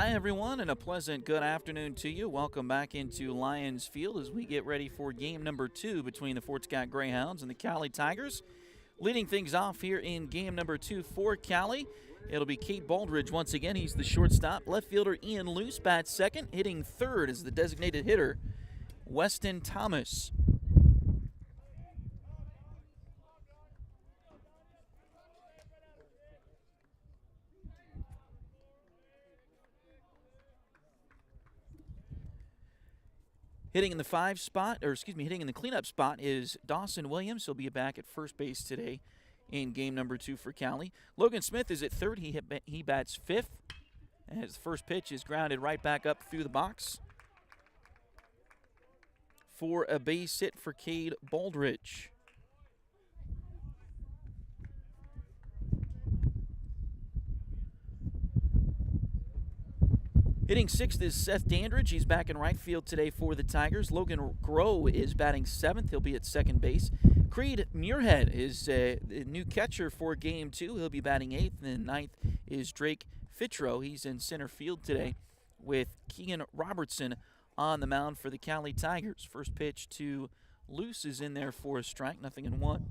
Hi, everyone, and a pleasant good afternoon to you. Welcome back into Lions Field as we get ready for game number 2 between the Fort Scott Greyhounds and the Cowley Tigers. Leading things off here in game number 2 for Cowley, it'll be Cade Baldridge once again. He's the shortstop. Left fielder Ian Luce bats second. Hitting third is the designated hitter, Weston Thomas. Hitting in the hitting in the cleanup spot is Dawson Williams. He'll be back at first base today in game number 2 for Cowley. Logan Smith is at third. He bats fifth. And his first pitch is grounded right back up through the box for a base hit for Cade Baldridge. Hitting sixth is Seth Dandridge. He's back in right field today for the Tigers. Logan Groh is batting seventh. He'll be at second base. Creed Muirhead is the new catcher for game 2. He'll be batting eighth. And then ninth is Drake Fitro. He's in center field today with Keegan Robertson on the mound for the Cowley Tigers. First pitch to Luce is in there for a strike, 0-1.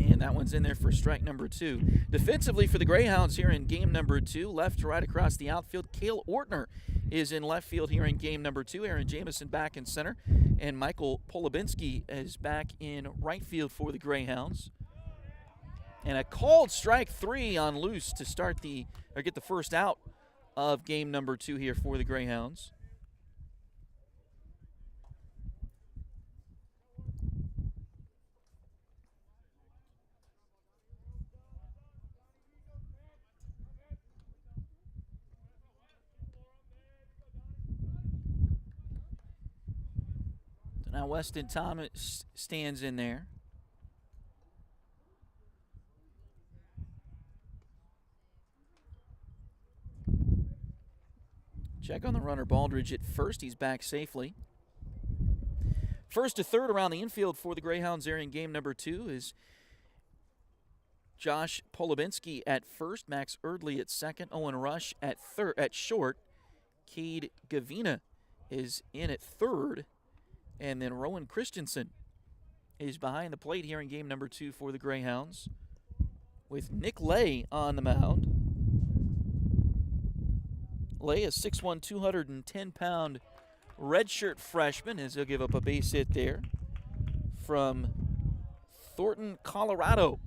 And that one's in there for strike number 2. Defensively for the Greyhounds here in game number 2, left to right across the outfield, Cale Ortner is in left field here in game number 2. Aaron Jamison back in center, and Michael Polubinski is back in right field for the Greyhounds. And a called strike 3 on Luce to get the first out of game number 2 here for the Greyhounds. Now Weston Thomas stands in there. Check on the runner, Baldridge at first. He's back safely. First to third around the infield for the Greyhounds there in game number 2 is Josh Polubinski at first, Max Erdley at second, Owen Rush at short. Cade Gavina is in at third. And then Rowan Christensen is behind the plate here in game number 2 for the Greyhounds, with Nick Lay on the mound. Lay, a 6'1", 210-pound redshirt freshman, as he'll give up a base hit there from Thornton, Colorado.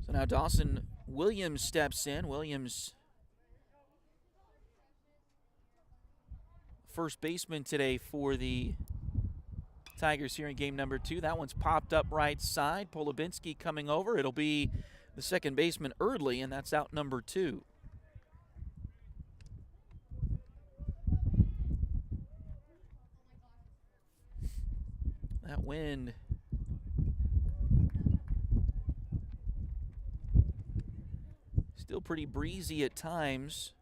Now Dawson Williams steps in. Williams, first baseman today for the Tigers here in game number 2. That one's popped up right side. Polubinski coming over. It'll be the second baseman Erdley, and that's out number 2. That wind still pretty breezy at times.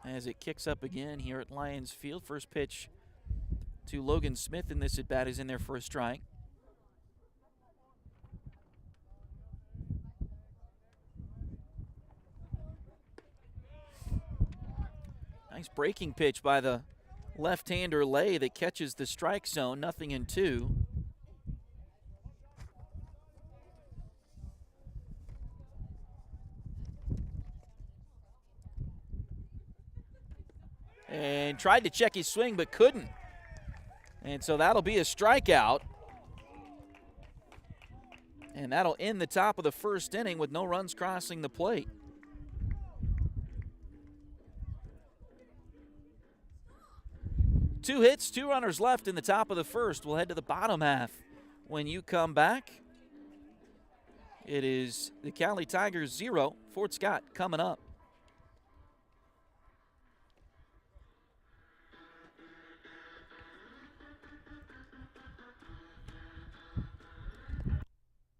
As it kicks up again here at Lions Field. First pitch to Logan Smith in this at-bat is in there for a strike. Nice breaking pitch by the left-hander Lay that catches the strike zone, 0-2. And tried to check his swing but couldn't. And so that'll be a strikeout. And that'll end the top of the first inning with no runs crossing the plate. Two hits, 2 runners left in the top of the first. We'll head to the bottom half when you come back. It is the Cowley Tigers 0, Fort Scott coming up.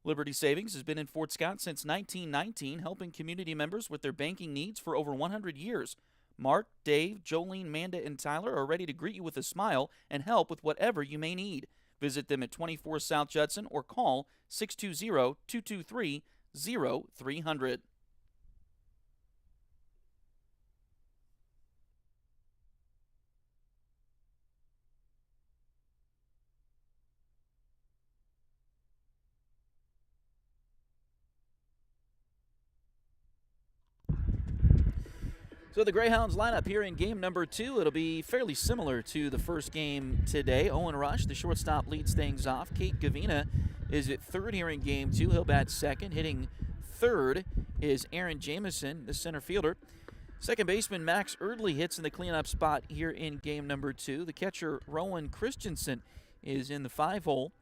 Liberty Savings has been in Fort Scott since 1919, helping community members with their banking needs for over 100 years. Mark, Dave, Jolene, Manda, and Tyler are ready to greet you with a smile and help with whatever you may need. Visit them at 24 South Judson or call 620-223-0300. So the Greyhounds lineup here in game number 2, it'll be fairly similar to the first game today. Owen Rush, the shortstop, leads things off. Kate Gavina is at third here in game 2. He'll bat second. Hitting third is Aaron Jamison, the center fielder. Second baseman Max Erdley hits in the cleanup spot here in game number 2. The catcher Rowan Christensen is in the 5-hole.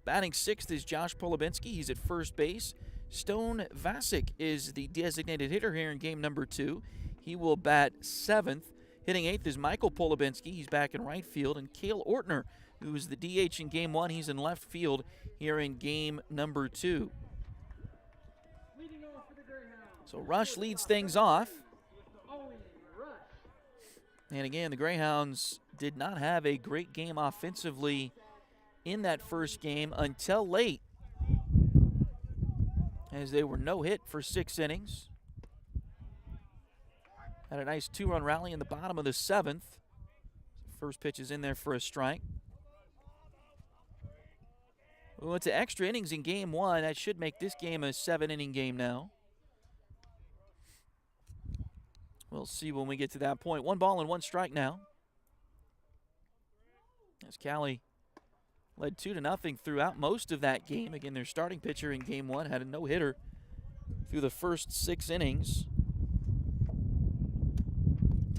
Batting sixth is Josh Polubinski. He's at first base. Stone Vasic is the designated hitter here in game number 2. He will bat seventh. Hitting eighth is Michael Polubinski. He's back in right field. And Cale Ortner, who is the DH in game 1, he's in left field here in game number 2. So Rush leads things off. And again, the Greyhounds did not have a great game offensively in that first game until late, as they were no hit for 6 innings. Had a nice 2-run rally in the bottom of the 7th. First pitch is in there for a strike. We went to extra innings in game 1. That should make this game a 7-inning game now. We'll see when we get to that point. 1 ball and 1 strike now. As Cowley led 2-0 throughout most of that game. Again, their starting pitcher in game 1 had a no-hitter through the first 6 innings.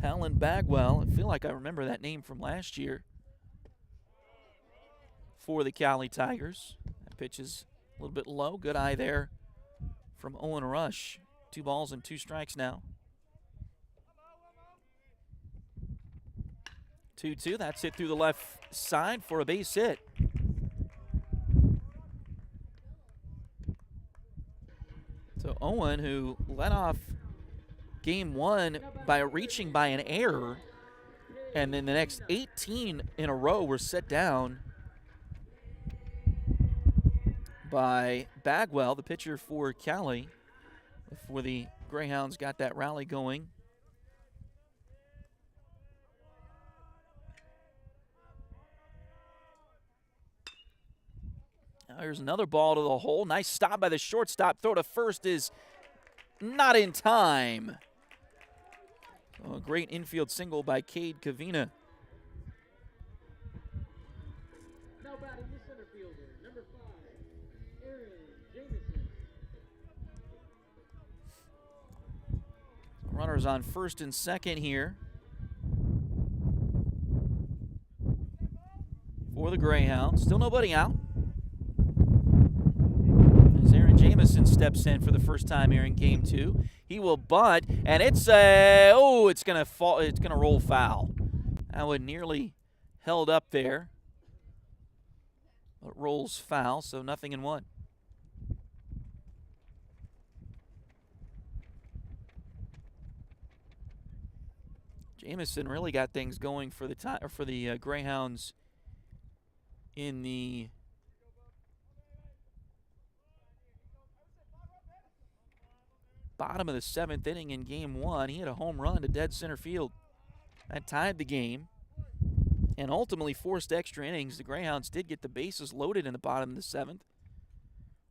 Talon Bagwell, I feel like I remember that name from last year for the Cowley Tigers. That pitch is a little bit low. Good eye there from Owen Rush. 2 balls and 2 strikes now. 2-2, that's hit through the left side for a base hit. So Owen, who led off game 1 by reaching by an error, and then the next 18 in a row were set down by Bagwell, the pitcher for Cowley, before the Greyhounds got that rally going. Now here's another ball to the hole. Nice stop by the shortstop. Throw to first is not in time. Oh, a great infield single by Cade Kavina. Now batting the center fielder, number 5, Aaron Jamison. Runners on first and second here for the Greyhounds. Still nobody out. As Aaron Jamison steps in for the first time here in game 2. He will bunt, and it's it's gonna fall. It's gonna roll foul. That one nearly held up there, but rolls foul. So 0-1. Jamison really got things going for the Greyhounds in the bottom of the 7th inning in game 1. He hit a home run to dead center field. That tied the game and ultimately forced extra innings. The Greyhounds did get the bases loaded in the bottom of the 7th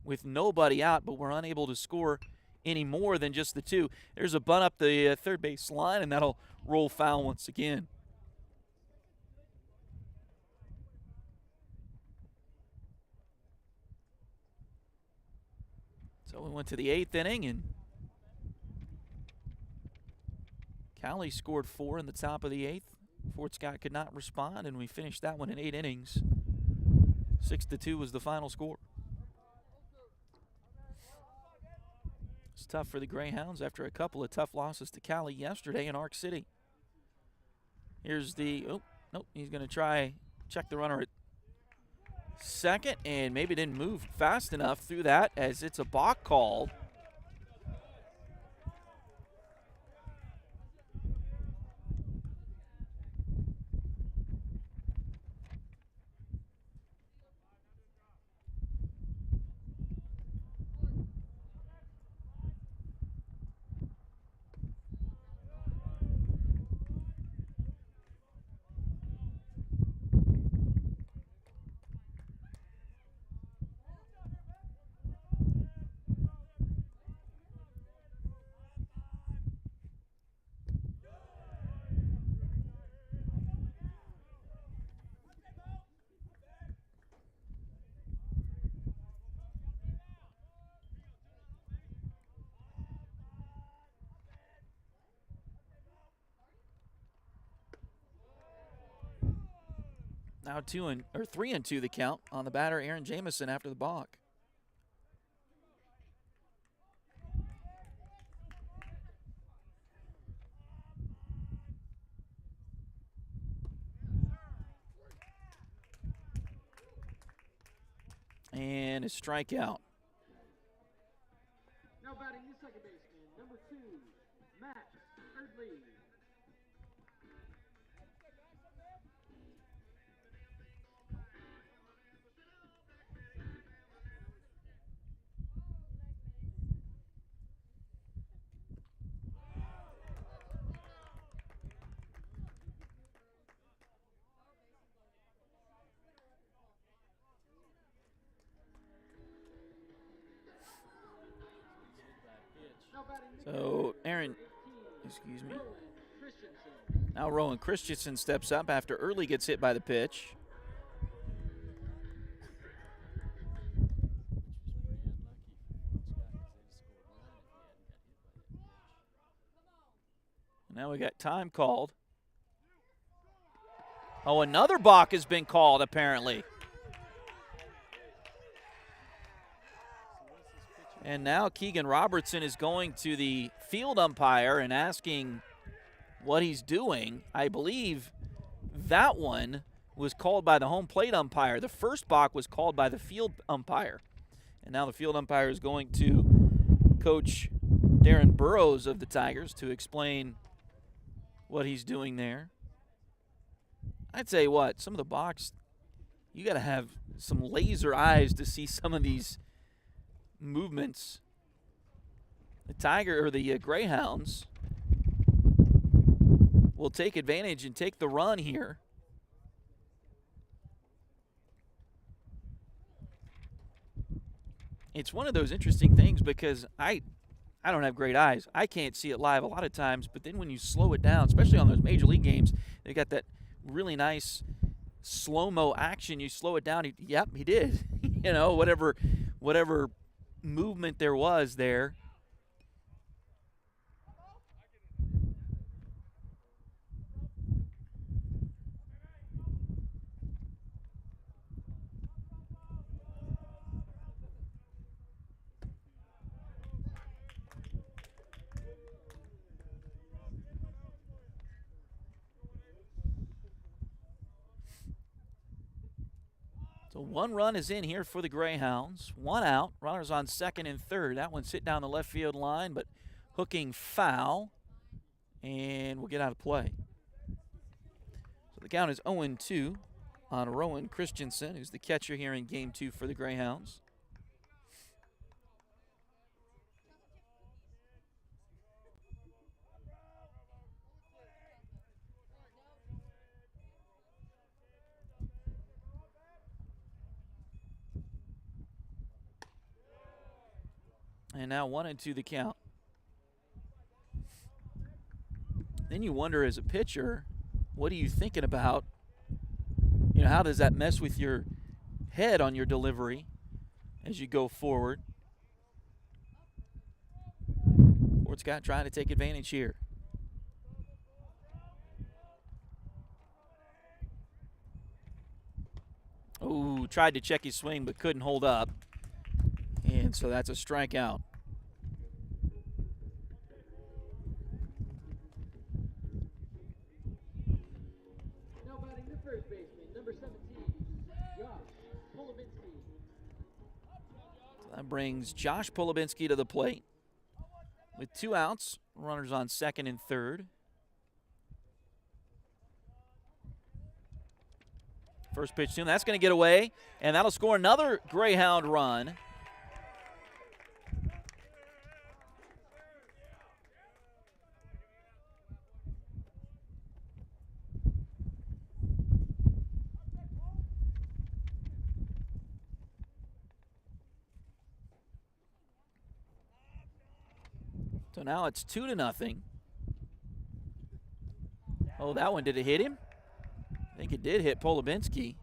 with nobody out, but were unable to score any more than just the 2. There's a bunt up the third base line, and that'll roll foul once again. So we went to the 8th inning, and Cowley scored 4 in the top of the 8th. Fort Scott could not respond, and we finished that one in 8 innings. 6-2 was the final score. It's tough for the Greyhounds after a couple of tough losses to Cowley yesterday in Ark City. Here's the, he's going to try check the runner at second, and maybe didn't move fast enough through that as it's a balk called. Now 3-2 the count on the batter, Aaron Jamison, after the balk. And a strikeout. Now batting the second baseman, number 2, Matt Erdley. So now Rowan Christensen steps up after Early gets hit by the pitch. Now we got time called. Oh, another balk has been called apparently. And now Keegan Robertson is going to the field umpire and asking what he's doing. I believe that one was called by the home plate umpire. The first balk was called by the field umpire. And now the field umpire is going to Coach Darren Burrows of the Tigers to explain what he's doing there. I'd say what, some of the balks, you got to have some laser eyes to see some of these movements. The Greyhounds will take advantage and take the run here. It's one of those interesting things because I don't have great eyes. I can't see it live a lot of times, but then when you slow it down, especially on those major league games, they got that really nice slow-mo action. You slow it down, he did. Whatever movement there was there. So one run is in here for the Greyhounds. One out. Runners on second and third. That one's hit down the left field line, but hooking foul. And we'll get out of play. So the count is 0-2 on Rowan Christensen, who's the catcher here in Game 2 for the Greyhounds. And now 1-2 the count. Then you wonder as a pitcher, what are you thinking about? How does that mess with your head on your delivery as you go forward? Fort Scott trying to take advantage here. Oh, tried to check his swing but couldn't hold up. And so that's a strikeout. Now batting the first baseman, number 17, Josh Pulovich. That brings Josh Polubinski to the plate. With 2 outs, runners on second and third. First pitch soon, that's going to get away, and that'll score another Greyhound run. So now it's 2-0. Oh, that one, did it hit him? I think it did hit Polubinski.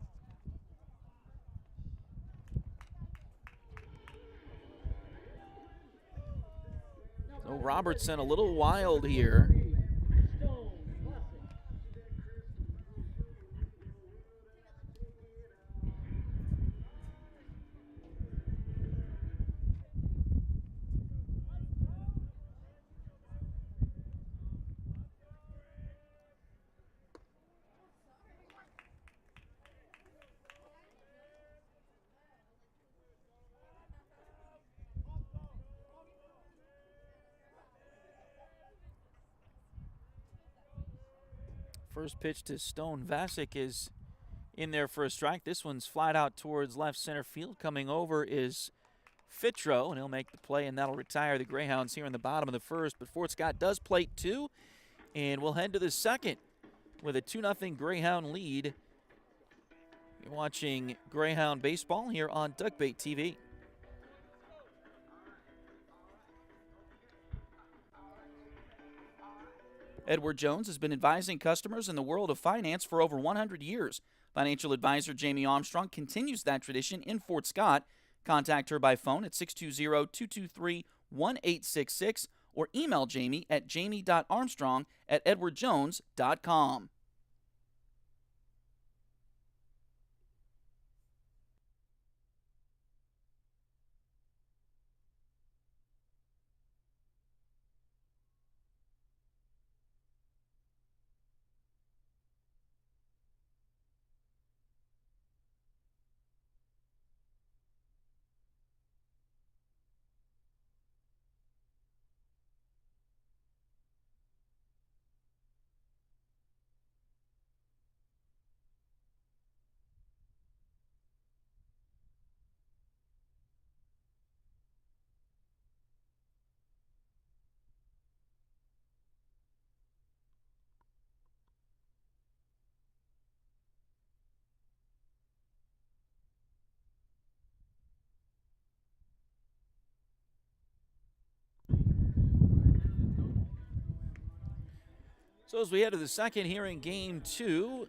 So Robertson a little wild here. First pitch to Stone Vasic is in there for a strike. This one's flat out towards left center field. Coming over is Fitro, and he'll make the play, and that'll retire the Greyhounds here in the bottom of the first. But Fort Scott does plate 2, and we'll head to the second with a 2-0 Greyhound lead. You're watching Greyhound baseball here on Duckbait TV. Edward Jones has been advising customers in the world of finance for over 100 years. Financial advisor Jamie Armstrong continues that tradition in Fort Scott. Contact her by phone at 620-223-1866 or email Jamie at jamie.armstrong@edwardjones.com. So as we head to the second here in Game 2,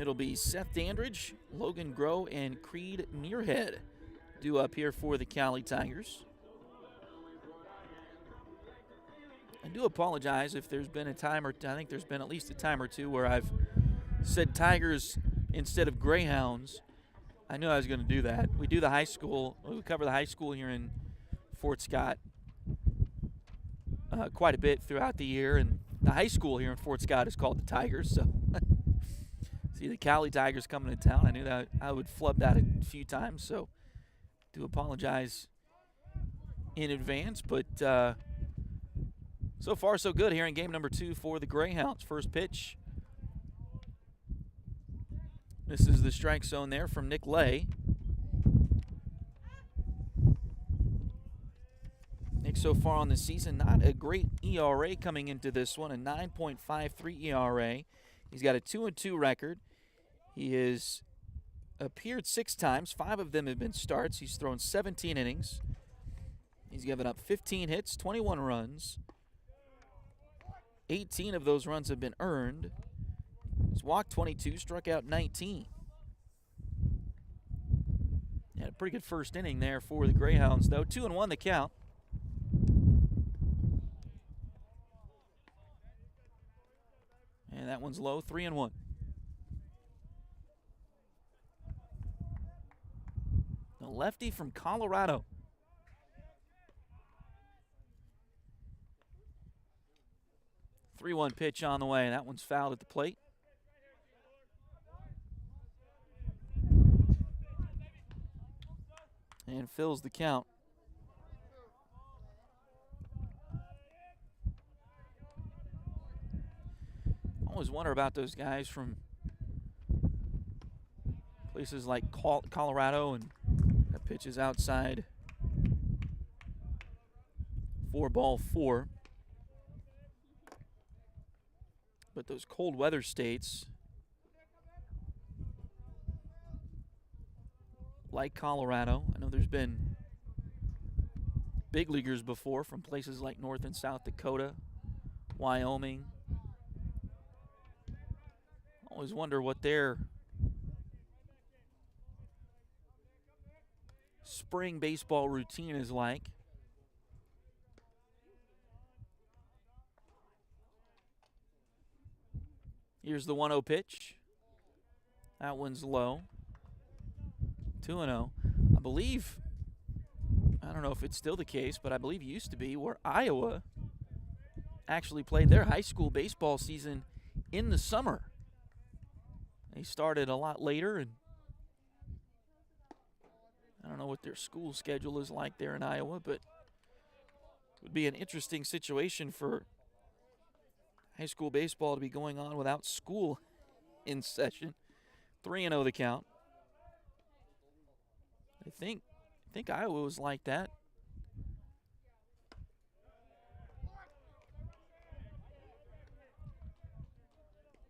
it'll be Seth Dandridge, Logan Groh, and Creed Muirhead due up here for the Cowley Tigers. I do apologize if there's been a time or I think there's been at least a time or two where I've said Tigers instead of Greyhounds. I knew I was going to do that. We do the high school. We cover the high school here in Fort Scott quite a bit throughout the year, and the high school here in Fort Scott is called the Tigers. So see the Cowley Tigers coming to town. I knew that I would flub that a few times, so do apologize in advance. But so far so good here in game number 2 for the Greyhounds. First pitch. This is the strike zone there from Nick Lay. Nick so far on the season, not a great ERA coming into this one, a 9.53 ERA. He's got a 2-2 record. He has appeared 6 times. 5 of them have been starts. He's thrown 17 innings. He's given up 15 hits, 21 runs. 18 of those runs have been earned. He's walked 22, struck out 19. Had a pretty good first inning there for the Greyhounds, though. 2-1 the count. And that one's low, 3-1. The lefty from Colorado. The 3-1 pitch on the way. That one's fouled at the plate. and fills the count. I always wonder about those guys from places like Colorado, and that pitch is outside for ball 4. But those cold weather states like Colorado, I know there's been big leaguers before from places like North and South Dakota, Wyoming. I always wonder what their spring baseball routine is like. Here's the 1-0 pitch. That one's low. 2-0. I believe, I don't know if it's still the case, but I believe it used to be where Iowa actually played their high school baseball season in the summer. They started a lot later, and I don't know what their school schedule is like there in Iowa, but it would be an interesting situation for high school baseball to be going on without school in session. 3-0 the count. I think Iowa was like that.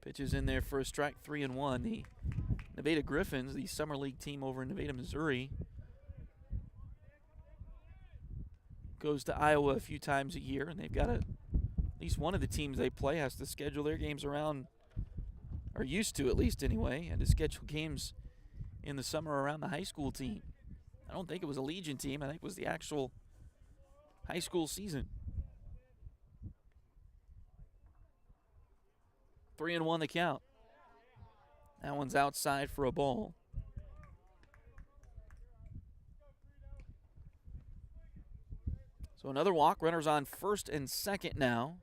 Pitches in there for a strike, 3-1. The Nevada Griffins, the summer league team over in Nevada, Missouri, goes to Iowa a few times a year, and they've got at least one of the teams they play has to schedule their games around, or used to at least anyway, and to schedule games in the summer around the high school team. I don't think it was a Legion team. I think it was the actual high school season. 3-1 the count. That one's outside for a ball. So another walk. Runners on first and second now.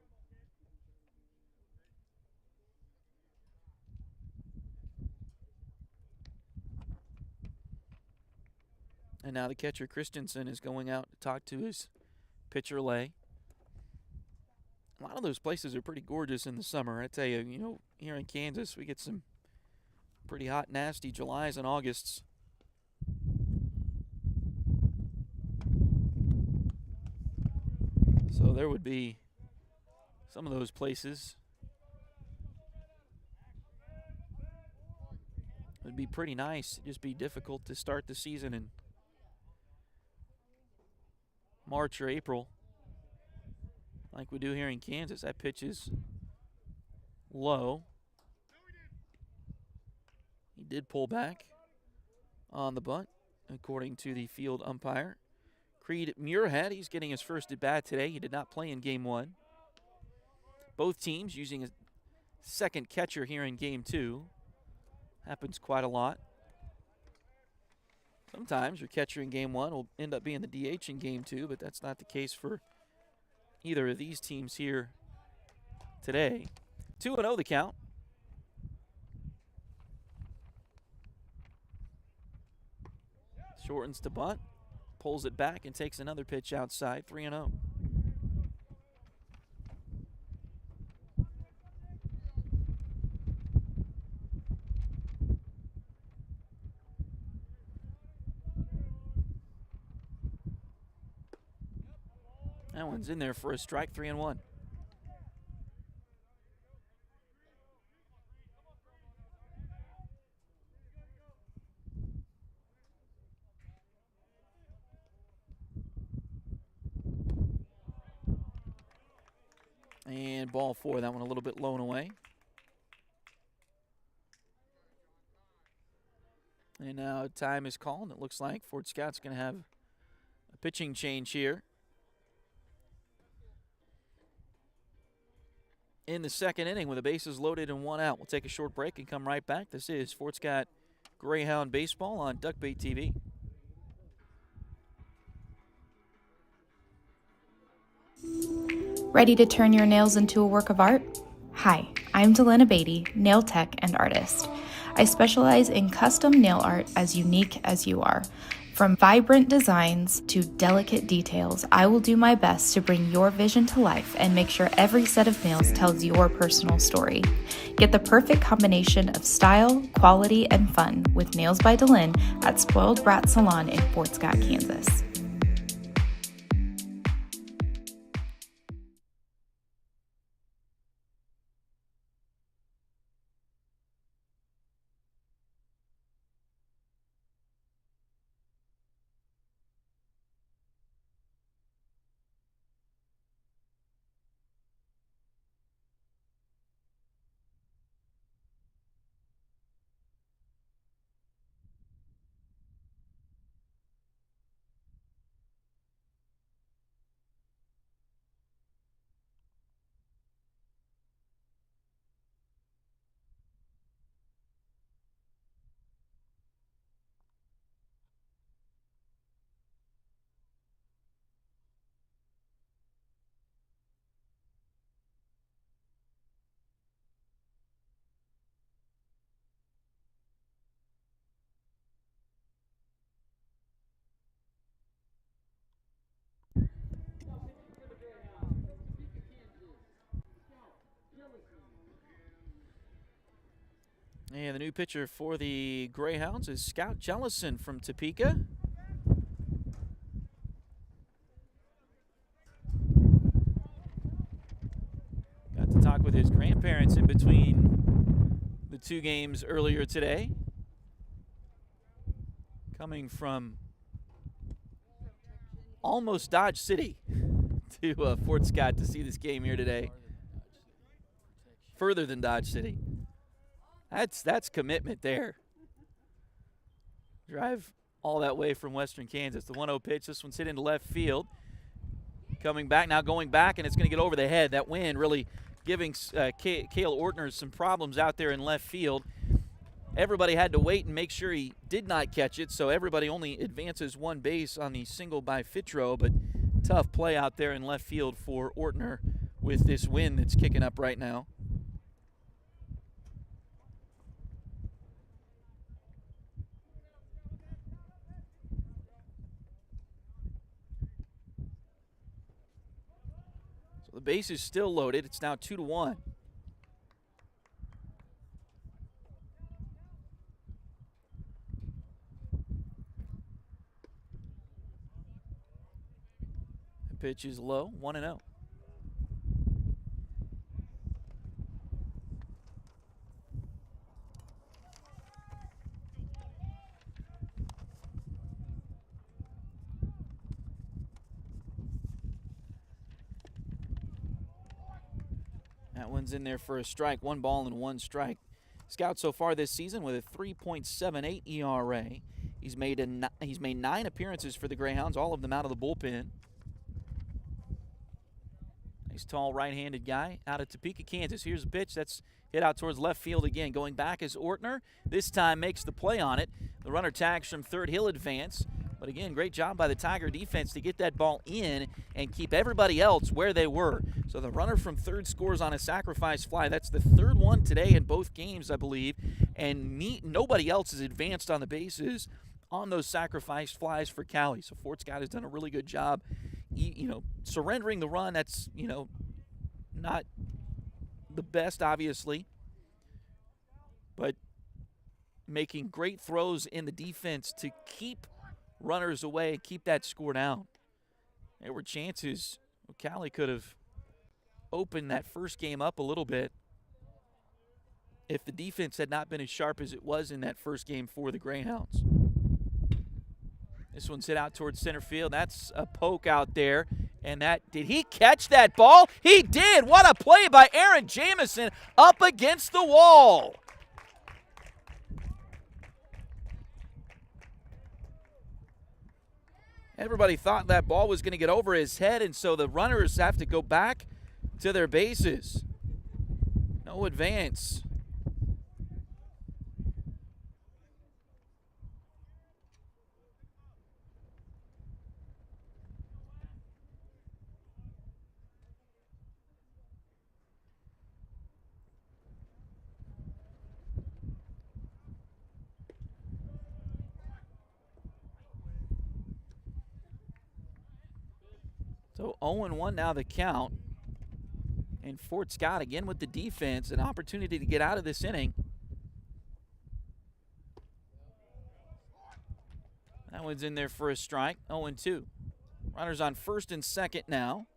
And now the catcher, Christensen, is going out to talk to his pitcher, Lay. A lot of those places are pretty gorgeous in the summer. I tell you, here in Kansas, we get some pretty hot, nasty Julys and Augusts. So there would be some of those places. It would be pretty nice. It'd just be difficult to start the season in March or April like we do here in Kansas. That pitch is low. He did pull back on the bunt, according to the field umpire. Creed Muirhead, he's getting his first at bat today. He did not play in Game 1. Both teams using a second catcher here in Game 2. Happens quite a lot. Sometimes your catcher in Game 1 will end up being the DH in Game 2, but that's not the case for either of these teams here today. 2-0 the count. Shortens to bunt, pulls it back, and takes another pitch outside. 3-0. That one's in there for a strike, 3-1. And ball 4, that one a little bit low and away. And now time is called. It looks like Fort Scott's going to have a pitching change here in the second inning with the bases loaded and 1 out. We'll take a short break and come right back. This is Fort Scott Greyhound Baseball on Duckbait TV. Ready to turn your nails into a work of art? Hi, I'm Delena Beatty, nail tech and artist. I specialize in custom nail art as unique as you are. From vibrant designs to delicate details, I will do my best to bring your vision to life and make sure every set of nails tells your personal story. Get the perfect combination of style, quality, and fun with Nails by Dylan at Spoiled Brat Salon in Fort Scott, Kansas. And the new pitcher for the Greyhounds is Scout Jellison from Topeka. Got to talk with his grandparents in between the two games earlier today. Coming from almost Dodge City to Fort Scott to see this game here today. Further than Dodge City. That's commitment there. Drive all that way from Western Kansas. The 1-0 pitch. This one's hit into left field. Coming back now, going back, and it's going to get over the head. That wind really giving Cale Ortner some problems out there in left field. Everybody had to wait and make sure he did not catch it, so everybody only advances one base on the single by Fitro, but tough play out there in left field for Ortner with this wind that's kicking up right now. The base is still loaded. It's now 2-1. The pitch is low, 1-0. That one's in there for a strike. 1 ball and 1 strike. Scout so far this season with a 3.78 ERA. He's made 9 appearances for the Greyhounds, all of them out of the bullpen. Nice tall right-handed guy out of Topeka, Kansas. Here's a pitch that's hit out towards left field again. Going back is Ortner. This time makes the play on it. The runner tags from third. He'll advance. But again, great job by the Tiger defense to get that ball in and keep everybody else where they were. So the runner from third scores on a sacrifice fly. That's the third one today in both games, I believe. And nobody else has advanced on the bases on those sacrifice flies for Cowley. So Fort Scott has done a really good job, surrendering the run. That's, not the best, obviously. But making great throws in the defense to keep runners away, keep that score down. There were chances Cowley could have opened that first game up a little bit if the defense had not been as sharp as it was in that first game for the Greyhounds. This one's hit out towards center field. That's a poke out there. And did he catch that ball? He did. What a play by Aaron Jamison up against the wall. Everybody thought that ball was going to get over his head, and so the runners have to go back to their bases. No advance. So 0-1 now the count. And Fort Scott again with the defense, an opportunity to get out of this inning. That one's in there for a strike, 0-2. Runners on first and second now.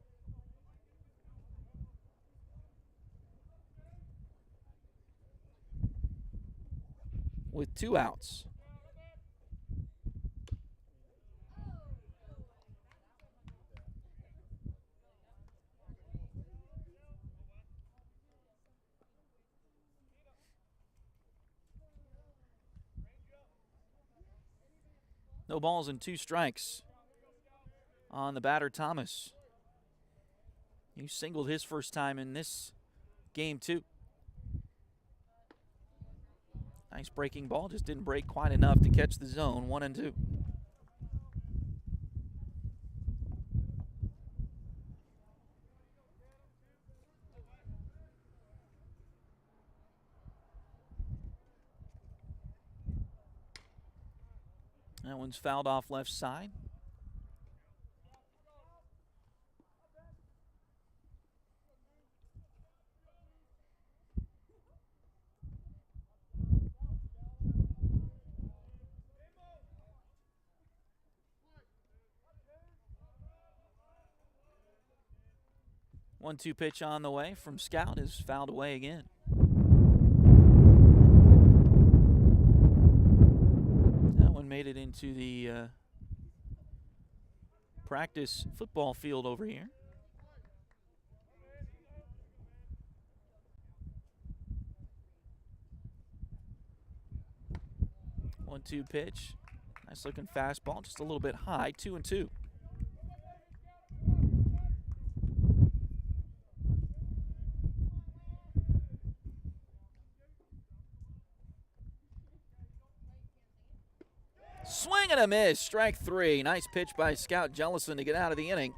With 2 outs. No balls and 2 strikes on the batter, Thomas. He singled his first time in this game, too. Nice breaking ball, just didn't break quite enough to catch the zone, 1-2. That one's fouled off left side. One-two pitch on the way from Scout is fouled away again. That one made it into the practice football field over here. One-two pitch. Nice looking fastball, just a little bit high, 2-2. Swing and a miss, strike 3. Nice pitch by Scout Jellison to get out of the inning.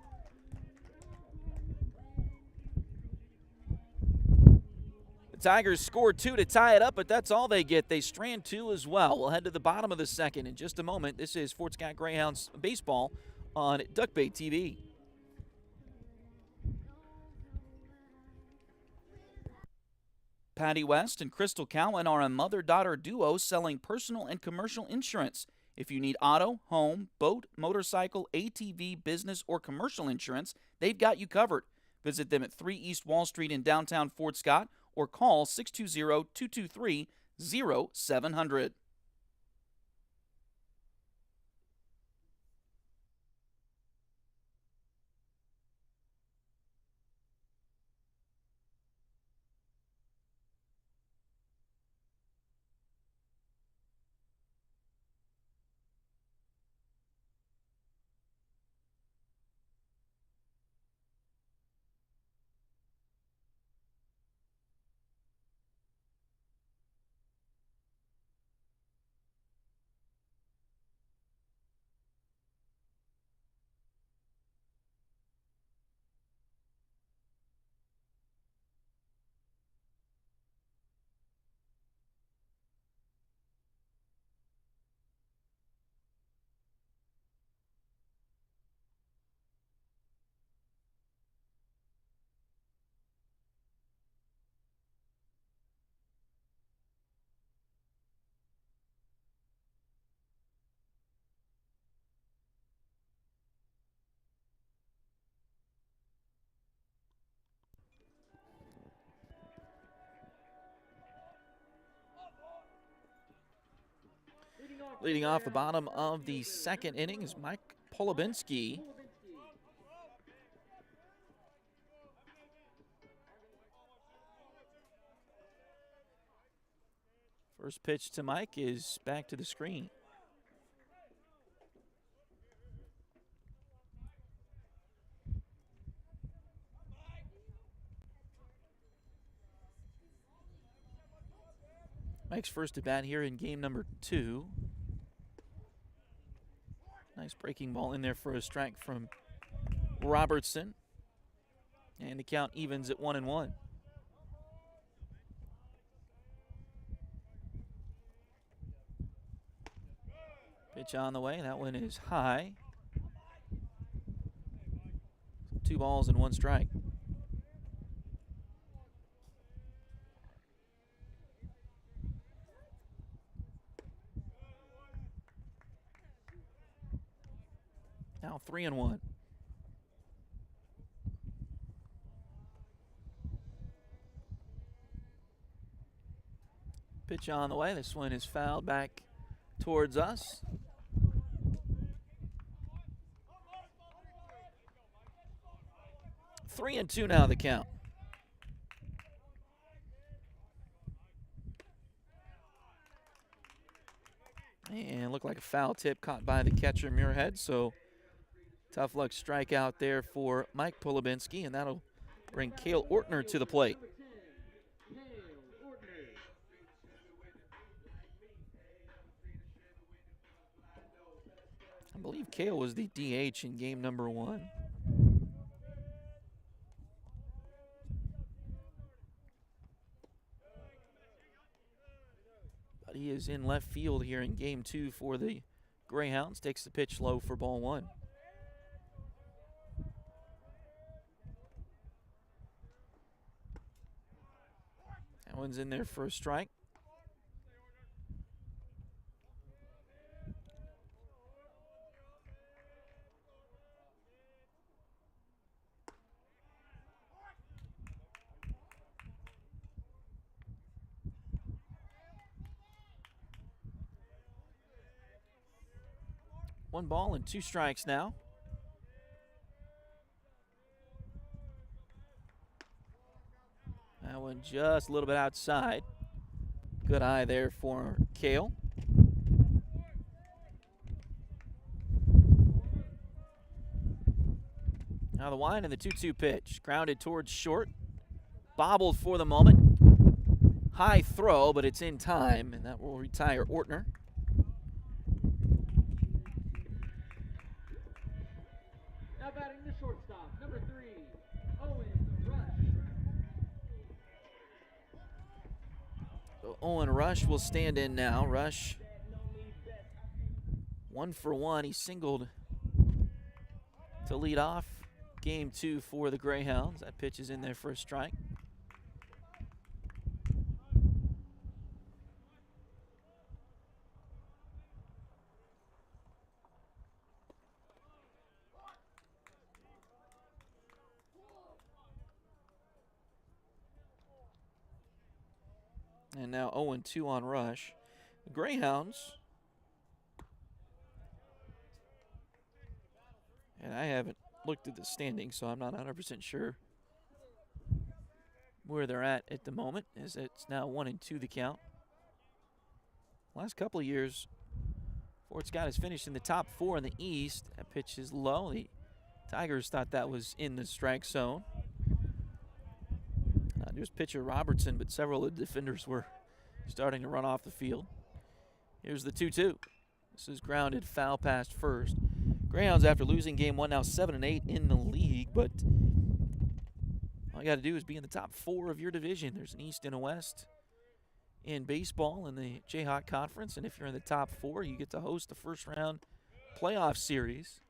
The Tigers scored 2 to tie it up, but that's all they get. They strand 2 as well. We'll head to the bottom of the second in just a moment. This is Fort Scott Greyhounds baseball on Duck Bay TV. Patty West and Crystal Cowan are a mother-daughter duo selling personal and commercial insurance. If you need auto, home, boat, motorcycle, ATV, business, or commercial insurance, they've got you covered. Visit them at 3 East Wall Street in downtown Fort Scott or call 620-223-0700. Leading off the bottom of the second inning is Mike Polubinski. First pitch to Mike is back to the screen. Mike's first at bat here in game number 2. Nice breaking ball in there for a strike from Robertson. And the count evens at 1-1. Pitch on the way. That one is high. 2 balls and 1 strike. Now 3-1. Pitch on the way. This one is fouled back towards us. 3-2 now the count. And looked like a foul tip caught by the catcher Muirhead. So tough luck strikeout there for Mike Polubinski, and that'll bring Cale Ortner to the plate. I believe Cale was the DH in game number 1. But he is in left field here in game 2 for the Greyhounds. Takes the pitch low for ball 1. That one's in there for a strike. One ball and 2 strikes now. That one just a little bit outside. Good eye there for Cale. Now the wind and the 2-2 pitch. Grounded towards short. Bobbled for the moment. High throw, but it's in time, and that will retire Ortner. Now batting the shortstop, number 3, Owen Rush. So Owen Rush will stand in now. Rush 1 for 1. He singled to lead off game 2 for the Greyhounds. That pitch is in there for a strike. And now 0-2 on Rush. The Greyhounds, and I haven't looked at the standings, so I'm not 100% sure where they're at the moment, as it's now 1-2 the count. Last couple of years, Fort Scott has finished in the top 4 in the East. That pitch is low. The Tigers thought that was in the strike zone. Not just pitcher Robertson, but several of the defenders were starting to run off the field. Here's the 2-2. This is grounded, foul past first. Greyhounds, after losing game 1, now 7-8 in the league, but all you got to do is be in the top 4 of your division. There's an East and a West in baseball in the Jayhawk Conference, and if you're in the top 4, you get to host the first round playoff series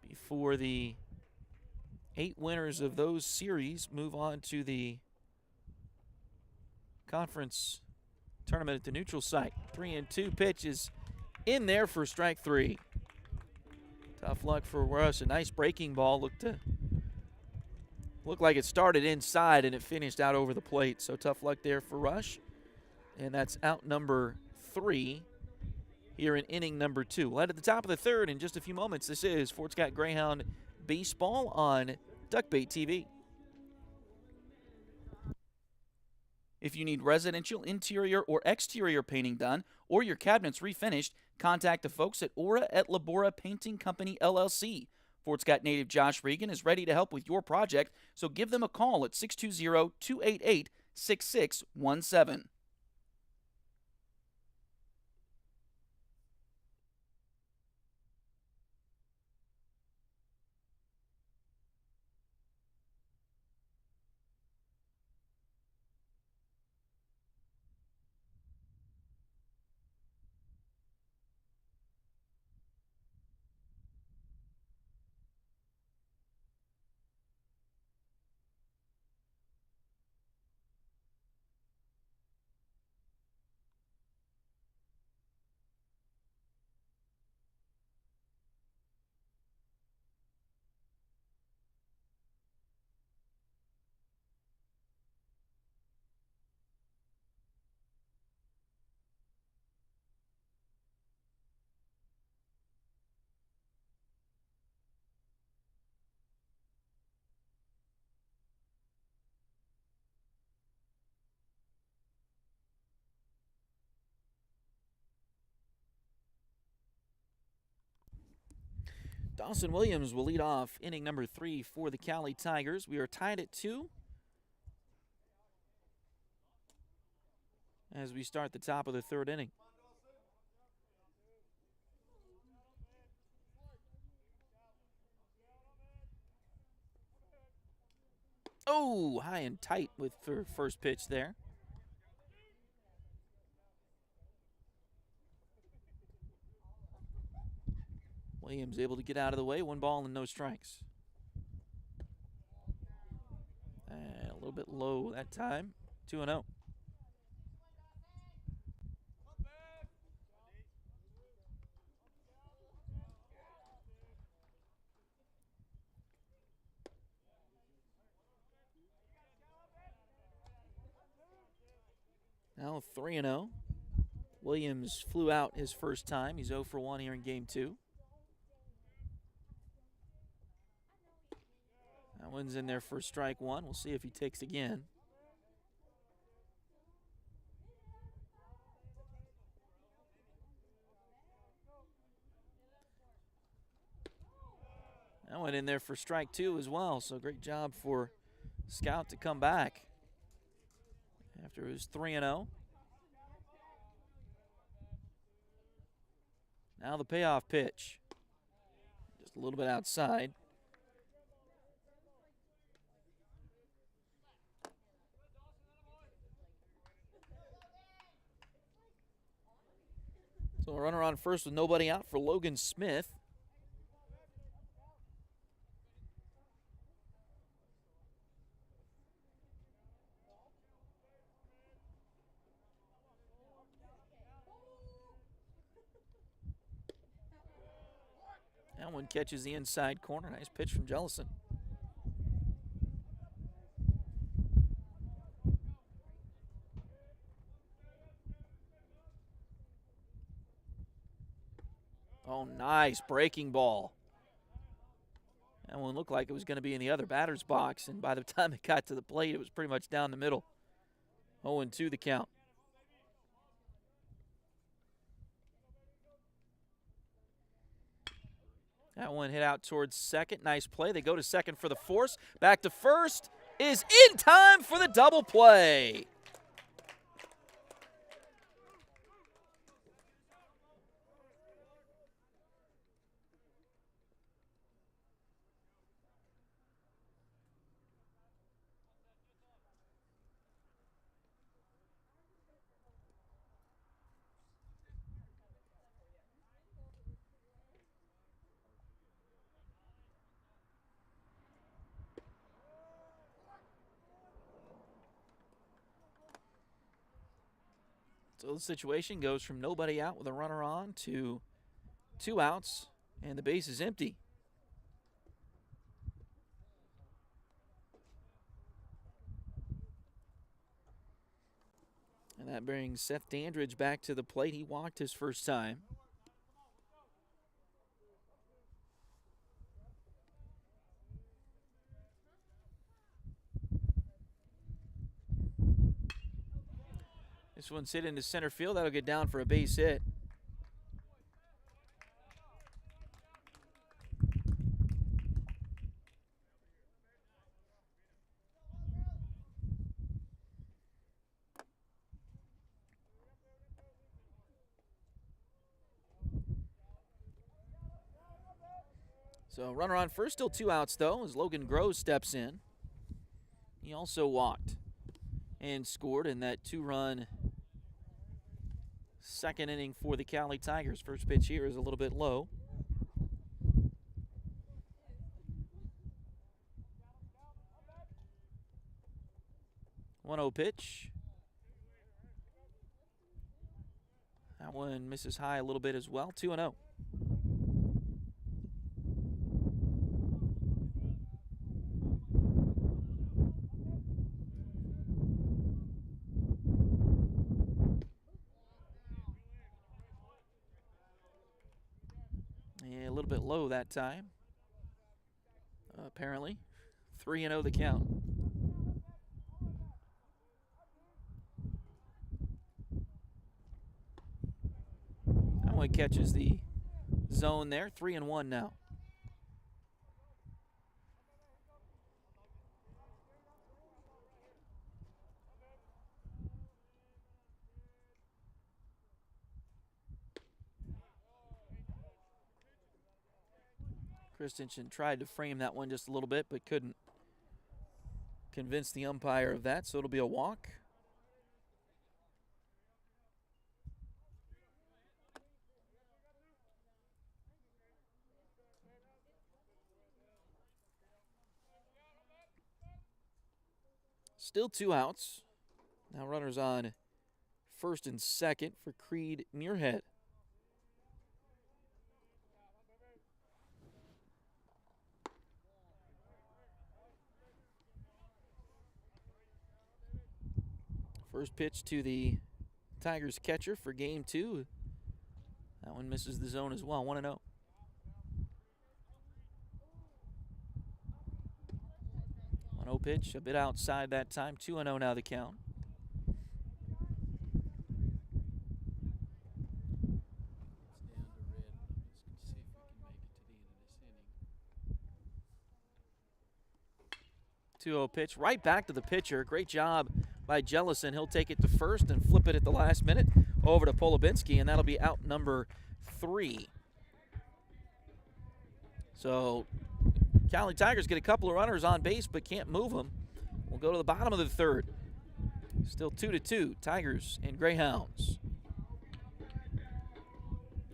before the 8 winners of those series move on to the conference tournament at the neutral site. 3-2 pitch is in there for strike 3. Tough luck for Rush. A nice breaking ball. Looked like it started inside and it finished out over the plate. So tough luck there for Rush. And that's out number 3 here in inning number 2. We'll head at the top of the 3rd in just a few moments. This is Fort Scott Greyhound Baseball on Duckbait TV. If you need residential interior or exterior painting done or your cabinets refinished, contact the folks at Aura et Labora Painting Company, LLC. Fort Scott native Josh Regan is ready to help with your project, so give them a call at 620-288-6617. Dawson Williams will lead off inning number 3 for the Cowley Tigers. We are tied at 2 as we start the top of the 3rd inning. Oh, high and tight with first pitch there. Williams able to get out of the way. 1 ball and no strikes. And a little bit low that time. 2-0. Now 3-0. Williams flew out his first time. He's 0 for 1 here in game 2. That one's in there for strike 1. We'll see if he takes again. That went in there for strike 2 as well. So great job for Scout to come back after it was 3-0. Now the payoff pitch. Just a little bit outside. So a runner on first with nobody out for Logan Smith. That one catches the inside corner. Nice pitch from Jellison. Oh, nice breaking ball. That one looked like it was going to be in the other batter's box, and by the time it got to the plate, it was pretty much down the middle. 0-2 the count. That one hit out towards second. Nice play. They go to second for the force. Back to first is in time for the double play. So the situation goes from nobody out with a runner on to 2 outs, and the base is empty. And that brings Seth Dandridge back to the plate. He walked his first time. This one's hit into center field. That'll get down for a base hit. So runner on first, still 2 outs though, as Logan Groves steps in. He also walked and scored in that 2-run second inning for the Cowley Tigers. First pitch here is a little bit low. 1-0 pitch. That one misses high a little bit as well. 2-0. Yeah, a little bit low that time. Apparently. 3-0 the count. That one catches the zone there. 3-1 now. Christensen tried to frame that one just a little bit, but couldn't convince the umpire of that, so it'll be a walk. Still 2 outs. Now runners on first and second for Creed Muirhead. First pitch to the Tigers catcher for game 2. That one misses the zone as well, 1-0. 1-0 pitch, a bit outside that time, 2-0 now the count. It's down to red. Let's see if we can make it to the end of this inning. 2-0 pitch, right back to the pitcher. Great job by Jellison. He'll take it to first and flip it at the last minute over to Polubinski, and that'll be out number 3. So Cowley Tigers get a couple of runners on base but can't move them. We'll go to the bottom of the third. Still 2-2, Tigers and Greyhounds.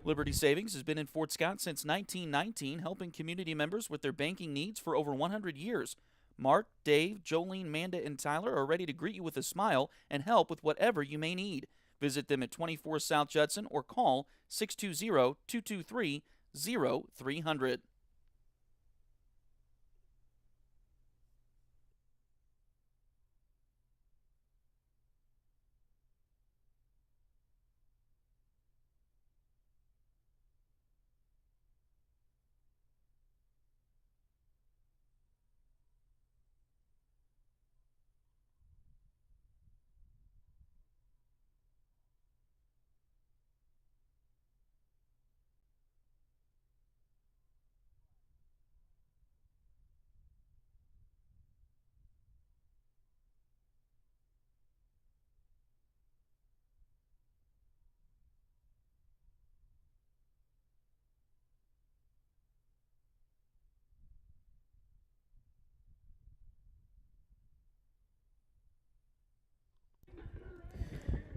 Liberty Savings has been in Fort Scott since 1919, helping community members with their banking needs for over 100 years. Mark, Dave, Jolene, Manda, and Tyler are ready to greet you with a smile and help with whatever you may need. Visit them at 24 South Judson or call 620-223-0300.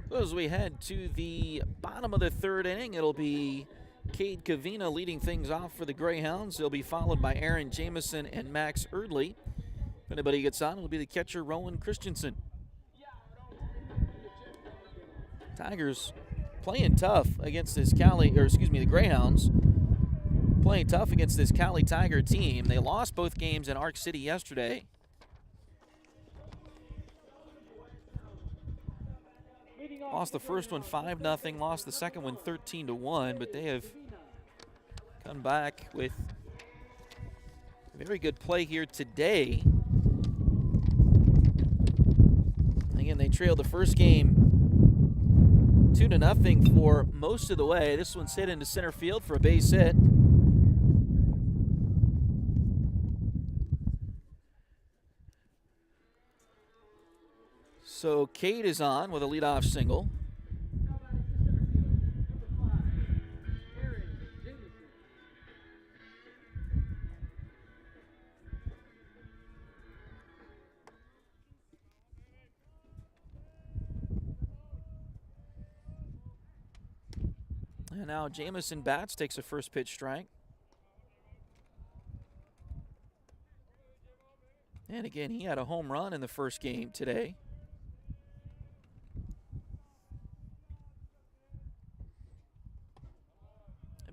So as we head to the bottom of the third inning, it'll be Cade Kavina leading things off for the Greyhounds. They'll be followed by Aaron Jamison and Max Erdley. If anybody gets on, it'll be the catcher Rowan Christensen. Tigers playing tough against this the Greyhounds playing tough against this Cowley Tiger team. They lost both games in Arc City yesterday. Lost the first one 5-0, lost the second one 13-1, but they have come back with very good play here today. Again, they trailed the first game 2-0 for most of the way. This one's hit into center field for a base hit. So Cade is on with a leadoff single. And now Jamison bats, takes a first pitch strike. And again, he had a home run in the first game today.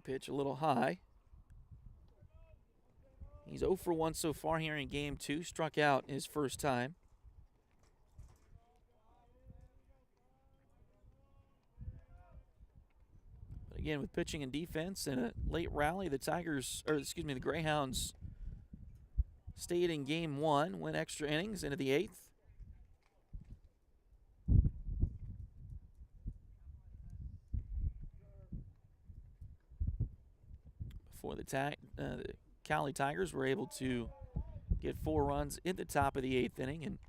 Pitch a little high. He's 0 for 1 so far here in game 2. Struck out his first time. But again, with pitching and defense and a late rally, the Greyhounds stayed in game 1, went extra innings into the 8th. For the Cowley Tigers were able to get 4 runs in the top of the 8th inning and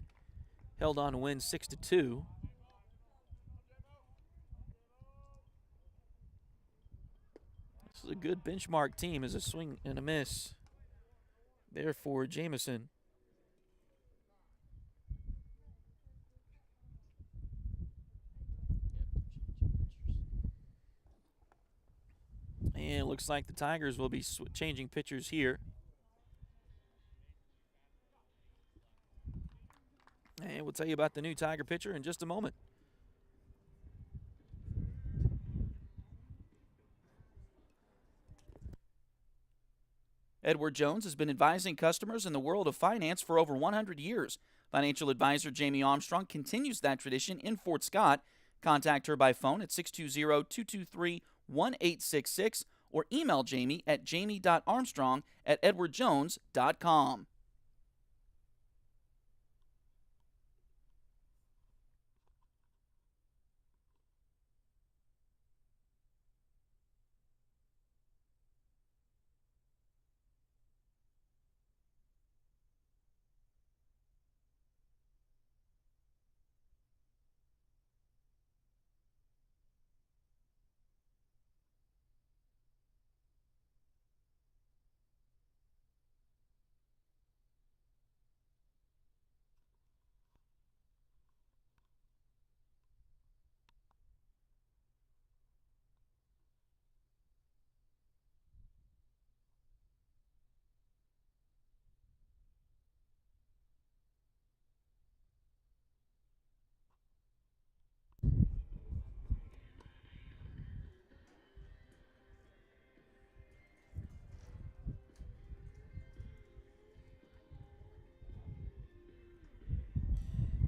held on to win 6-2. This is a good benchmark team as a swing and a miss there for Jameson. And it looks like the Tigers will be changing pitchers here. And we'll tell you about the new Tiger pitcher in just a moment. Edward Jones has been advising customers in the world of finance for over 100 years. Financial advisor Jamie Armstrong continues that tradition in Fort Scott. Contact her by phone at 620-223-1866 or email Jamie at jamie.armstrong@edwardjones.com.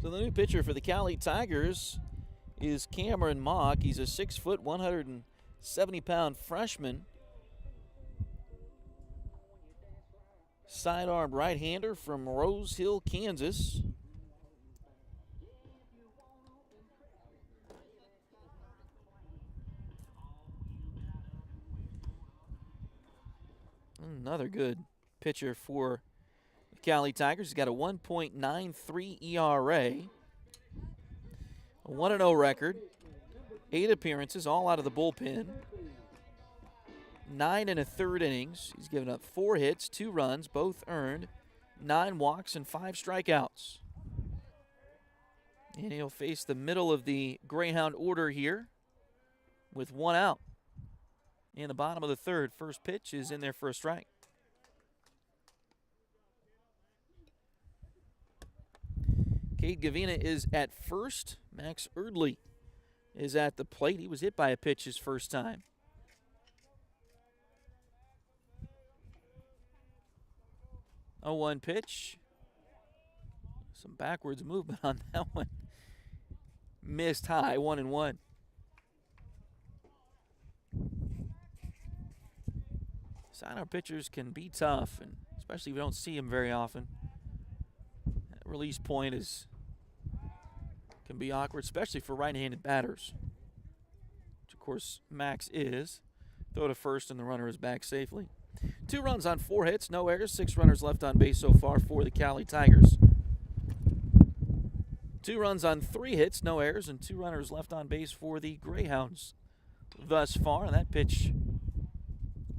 So the new pitcher for the Cowley Tigers is Cameron Mock. He's a 6 foot, 170-pound freshman. Sidearm right-hander from Rose Hill, Kansas. Another good pitcher for the Cowley Tigers. He's got a 1.93 ERA, a 1-0 record, 8 appearances, all out of the bullpen. 9 1/3 innings. He's given up 4 hits, 2 runs, both earned, 9 walks, and 5 strikeouts. And he'll face the middle of the Greyhound order here with 1 out. In the bottom of the third, first pitch is in there for a strike. Cade Gavina is at first. Max Erdley is at the plate. He was hit by a pitch his first time. A 1 pitch. Some backwards movement on that one. Missed high, 1-1. Sidearm pitchers can be tough, and especially if we don't see them very often. That release point can be awkward, especially for right-handed batters, which of course Max is. Throw to first, and the runner is back safely. 2 runs on 4 hits, no errors, 6 runners left on base so far for the Cowley Tigers. 2 runs on 3 hits, no errors, and 2 runners left on base for the Greyhounds thus far. And that pitch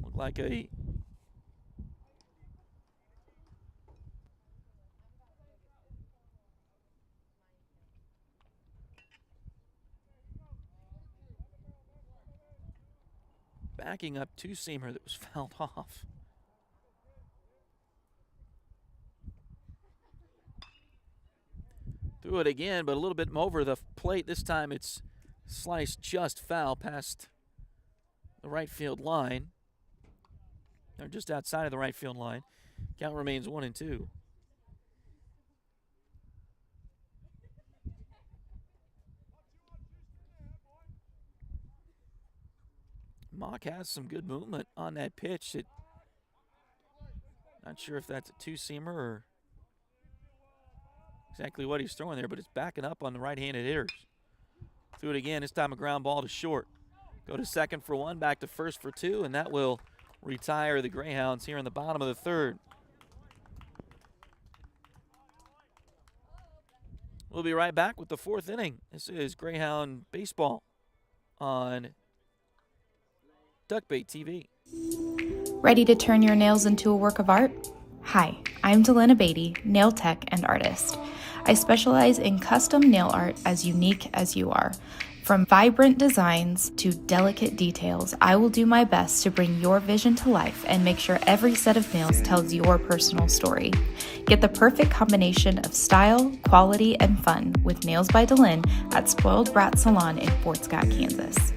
looked like a backing up 2-seamer that was fouled off. Threw it again, but a little bit over the plate. This time it's sliced just foul past the right field line. They're just outside of the right field line. Count remains 1-2. Mock has some good movement on that pitch. Not sure if that's a 2-seamer or exactly what he's throwing there, but it's backing up on the right-handed hitters. Threw it again, this time a ground ball to short. Go to second for 1, back to first for 2, and that will retire the Greyhounds here in the bottom of the third. We'll be right back with the 4th inning. This is Greyhound Baseball on Duckbait TV. Ready to turn your nails into a work of art? Hi, I'm Delena Beatty, nail tech and artist. I specialize in custom nail art as unique as you are. From vibrant designs to delicate details, I will do my best to bring your vision to life and make sure every set of nails tells your personal story. Get the perfect combination of style, quality, and fun with Nails by Delin at Spoiled Brat Salon in Fort Scott, Kansas.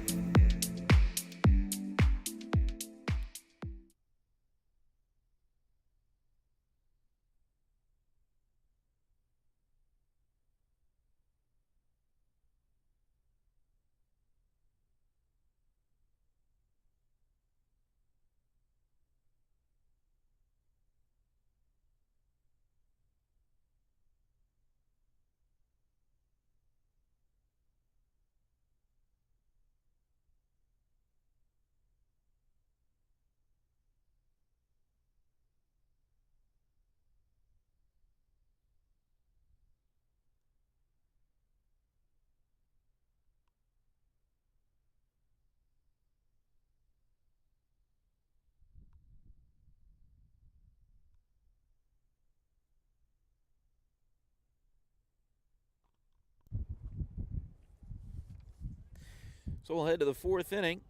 So we'll head to the fourth inning.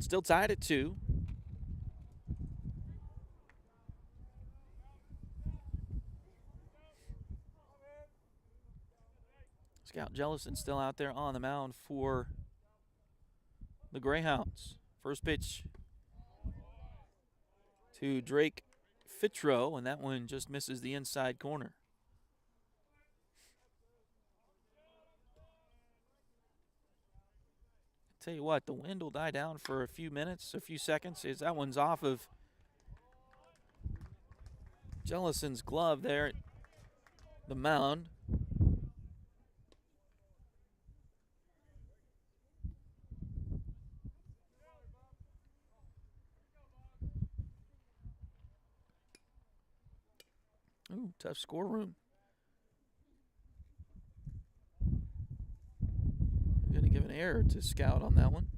Still tied at 2. Scout Jellison still out there on the mound for the Greyhounds. First pitch to Drake Fitro, and that one just misses the inside corner. Tell you what, the wind will die down for a few minutes, a few seconds. As that one's off of Jellison's glove there at the mound. Ooh, tough score room. I'm going to give an error to Scout on that one.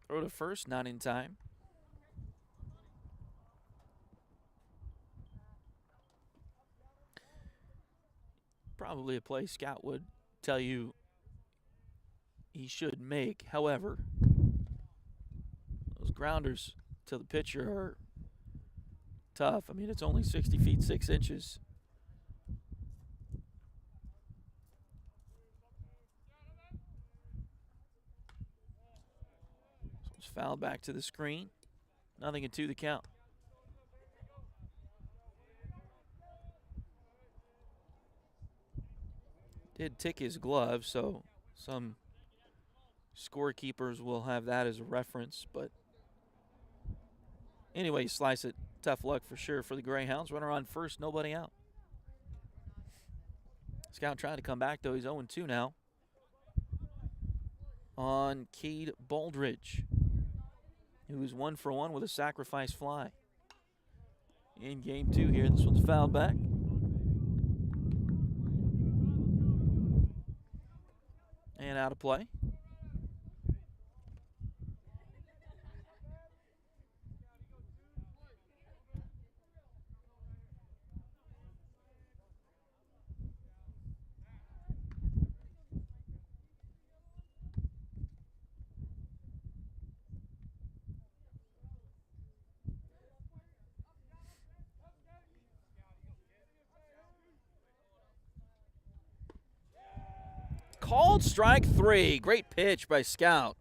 Throw to first, not in time. Probably a play Scout would tell you he should make. However, those grounders to the pitcher are tough. I mean, it's only 60 feet 6 inches. So it's fouled back to the screen. 0-2 the count. Did tick his glove, so some scorekeepers will have that as a reference. But anyway, slice it. Tough luck for sure for the Greyhounds. Runner on first, nobody out. Scout trying to come back, though. He's 0-2 now on Cade Baldridge, who's 1 for 1 with a sacrifice fly. In game 2 here, this one's fouled back. And out of play. Called strike 3. Great pitch by Scout.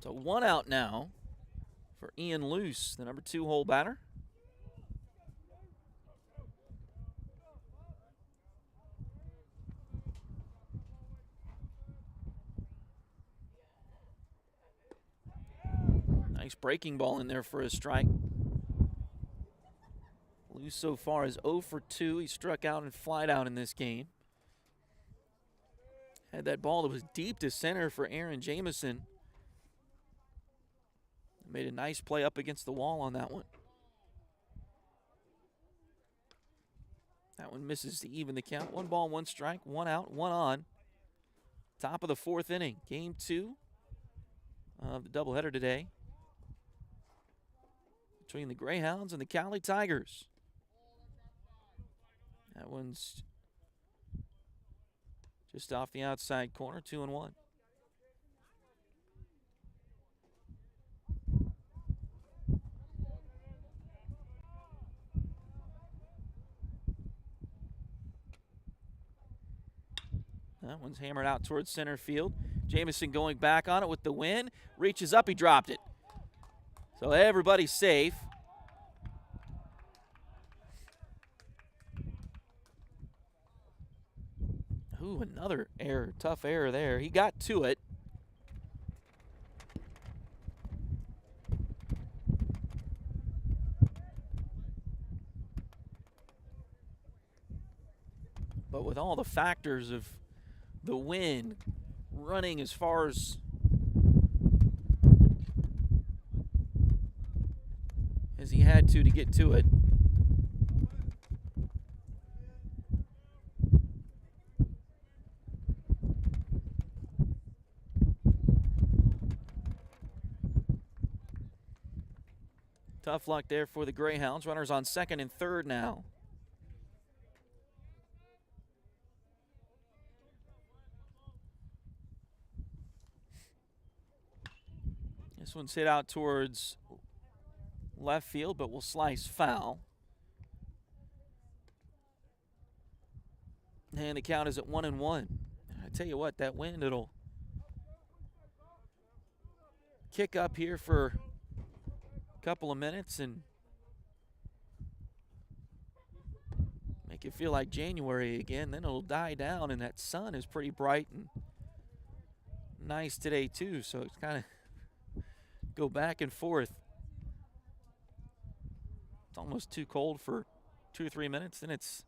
So 1 out now for Ian Luce, the number 2 hole batter. Nice breaking ball in there for a strike. Loose so far is 0 for 2. He struck out and flied out in this game. Had that ball that was deep to center for Aaron Jamison. Made a nice play up against the wall on that one. That one misses to even the count. 1 ball, 1 strike, 1 out, 1 on. Top of the 4th inning. Game 2 of the doubleheader today between the Greyhounds and the Cowley Tigers. That one's just off the outside corner, 2-1. That one's hammered out towards center field. Jamison going back on it with the win. Reaches up, he dropped it. So everybody's safe. Ooh, another error. Tough error there. He got to it. But with all the factors of the wind running as far as he had to get to it. Tough luck there for the Greyhounds. Runners on second and third now. This one's hit out towards left field, but will slice foul. And the count is at 1-1. I tell you what, that wind, it'll kick up here for a couple of minutes and make it feel like January again. Then it'll die down, and that sun is pretty bright and nice today too. So it's kind of go back and forth. It's almost too cold for 2 or 3 minutes, then it's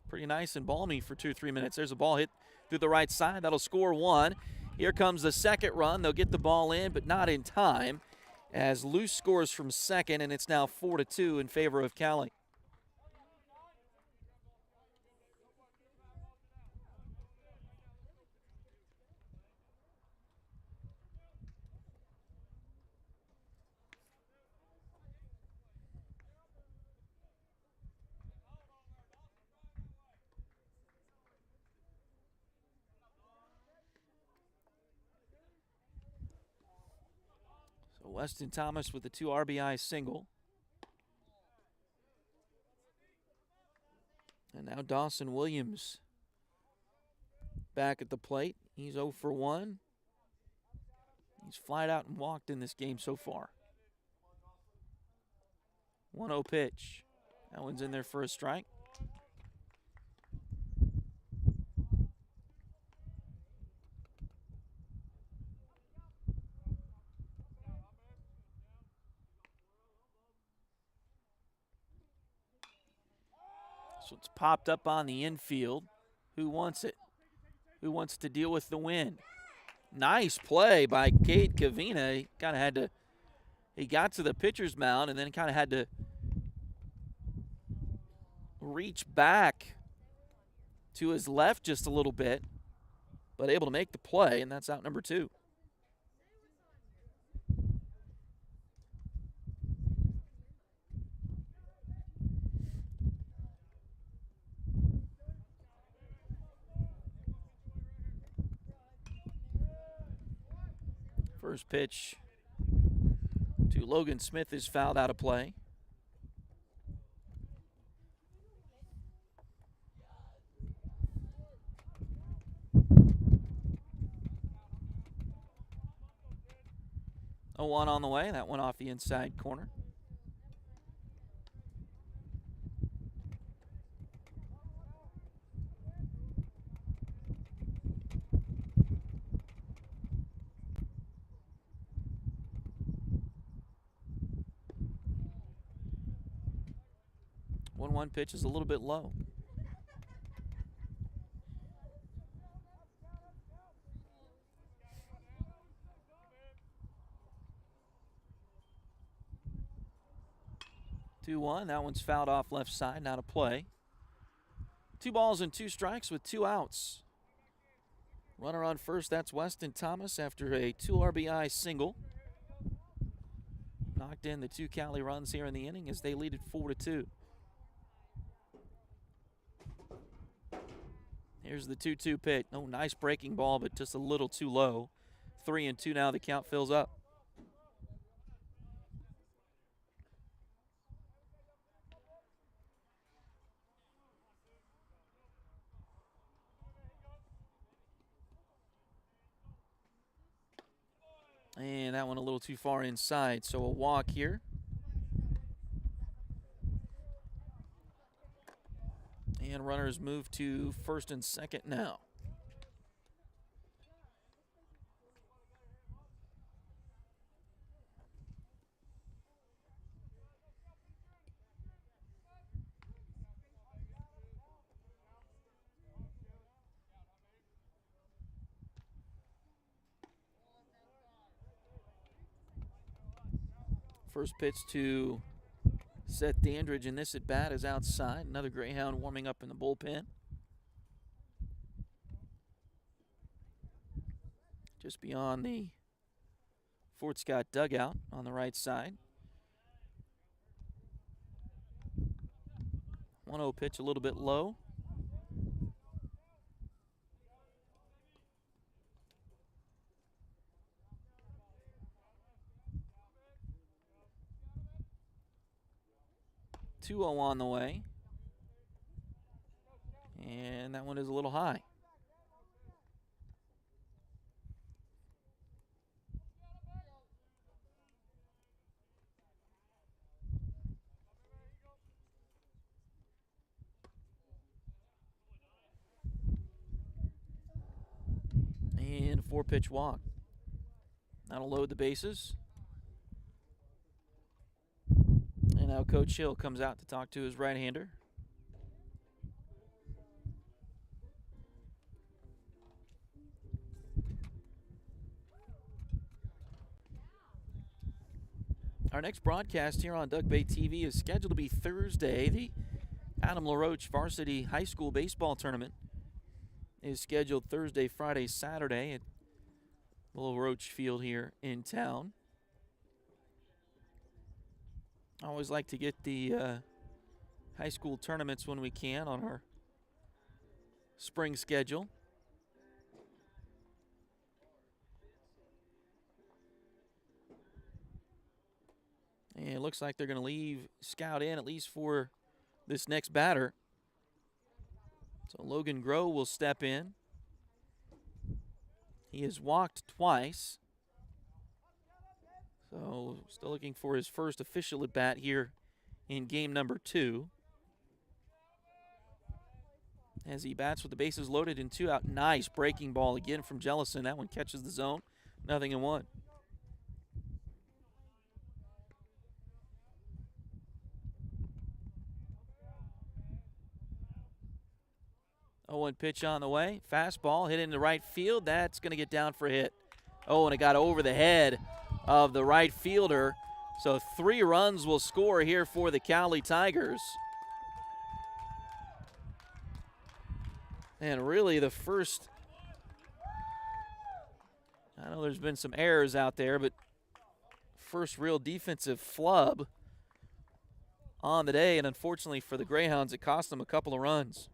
pretty nice and balmy for 2 or 3 minutes. There's a ball hit through the right side. That'll score 1. Here comes the second run. They'll get the ball in, but not in time, as Luce scores from second, and it's now 4-2 in favor of Cowley. Weston Thomas with the 2 RBI single. And now Dawson Williams back at the plate. He's 0 for 1. He's flied out and walked in this game so far. 1-0 pitch. That one's in there for a strike. So it's popped up on the infield. Who wants it? Who wants to deal with the wind? Nice play by Cade Cavina. He kind of had to, he got to the pitcher's mound and then kind of had to reach back to his left just a little bit, but able to make the play, and that's out number 2. First pitch to Logan Smith is fouled out of play. A 1 on the way. That one off the inside corner. 1-1 pitch is a little bit low. That one's fouled off left side, now to play. 2 balls and 2 strikes with 2 outs. Runner on first, that's Weston Thomas after a 2 RBI single. Knocked in the 2 Cowley runs here in the inning as they lead it 4-2. Here's the 2-2 pitch. Oh, nice breaking ball, but just a little too low. 3-2 now, the count fills up. And that one a little too far inside, so a walk here. And runners move to first and second now. First pitch to Seth Dandridge in this at bat is outside. Another Greyhound warming up in the bullpen. Just beyond the Fort Scott dugout on the right side. 1-0 pitch a little bit low. .20 on the way. And that one is a little high. And a 4-pitch walk. That'll load the bases. And now Coach Hill comes out to talk to his right-hander. Our next broadcast here on Duck Bay TV is scheduled to be Thursday. The Adam LaRoche Varsity High School Baseball Tournament is scheduled Thursday, Friday, Saturday at LaRoche Field here in town. I always like to get the high school tournaments when we can on our spring schedule. And it looks like they're going to leave Scout in, at least for this next batter. So Logan Groh will step in. He has walked twice. So still looking for his first official at bat here in game number 2. As he bats with the bases loaded and 2 out. Nice breaking ball again from Jellison. That one catches the zone. 0-1. One pitch on the way. Fastball hit into right field. That's going to get down for a hit. Oh, and it got over the head of the right fielder. So 3 runs will score here for the Cowley Tigers. And really the first, I know there's been some errors out there, but first real defensive flub on the day. And unfortunately for the Greyhounds, it cost them a couple of runs.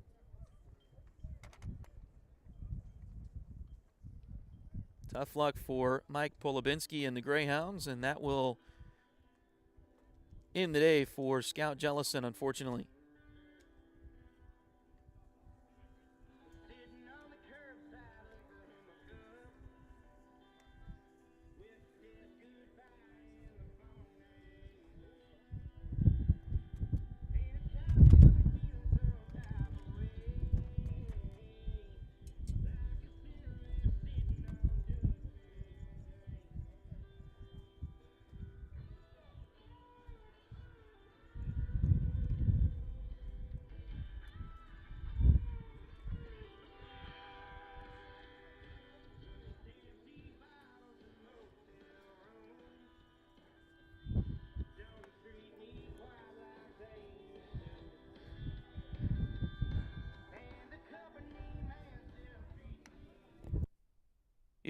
Tough luck for Mike Polubinski and the Greyhounds, and that will end the day for Scout Jellison, unfortunately.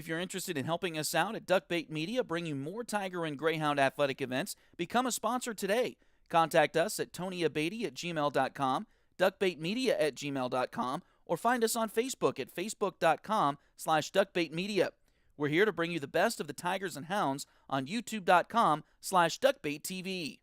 If you're interested in helping us out at Duckbait Media, bringing more Tiger and Greyhound athletic events, become a sponsor today. Contact us at TonyAbeatty@gmail.com, duckbaitmedia@gmail.com, or find us on Facebook at facebook.com/duckbaitmedia. We're here to bring you the best of the Tigers and Hounds on youtube.com/duckbaittv.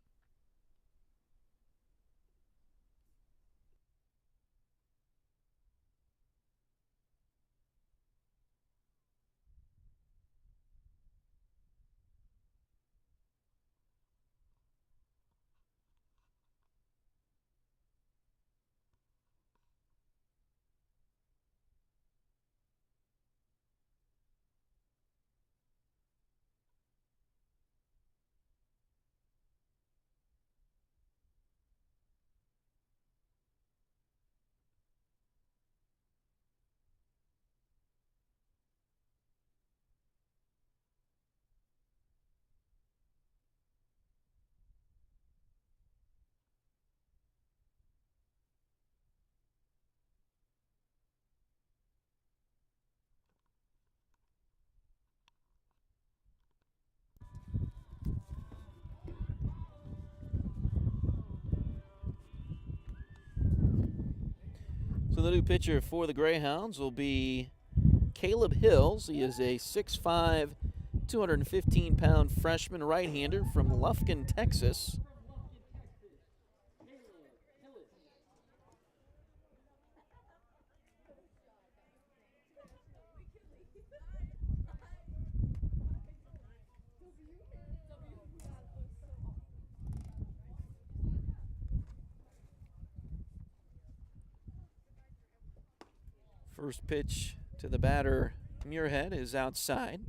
So the new pitcher for the Greyhounds will be Caleb Hills. He is a 6'5", 215-pound freshman right-hander from Lufkin, Texas. First pitch to the batter, Muirhead, is outside.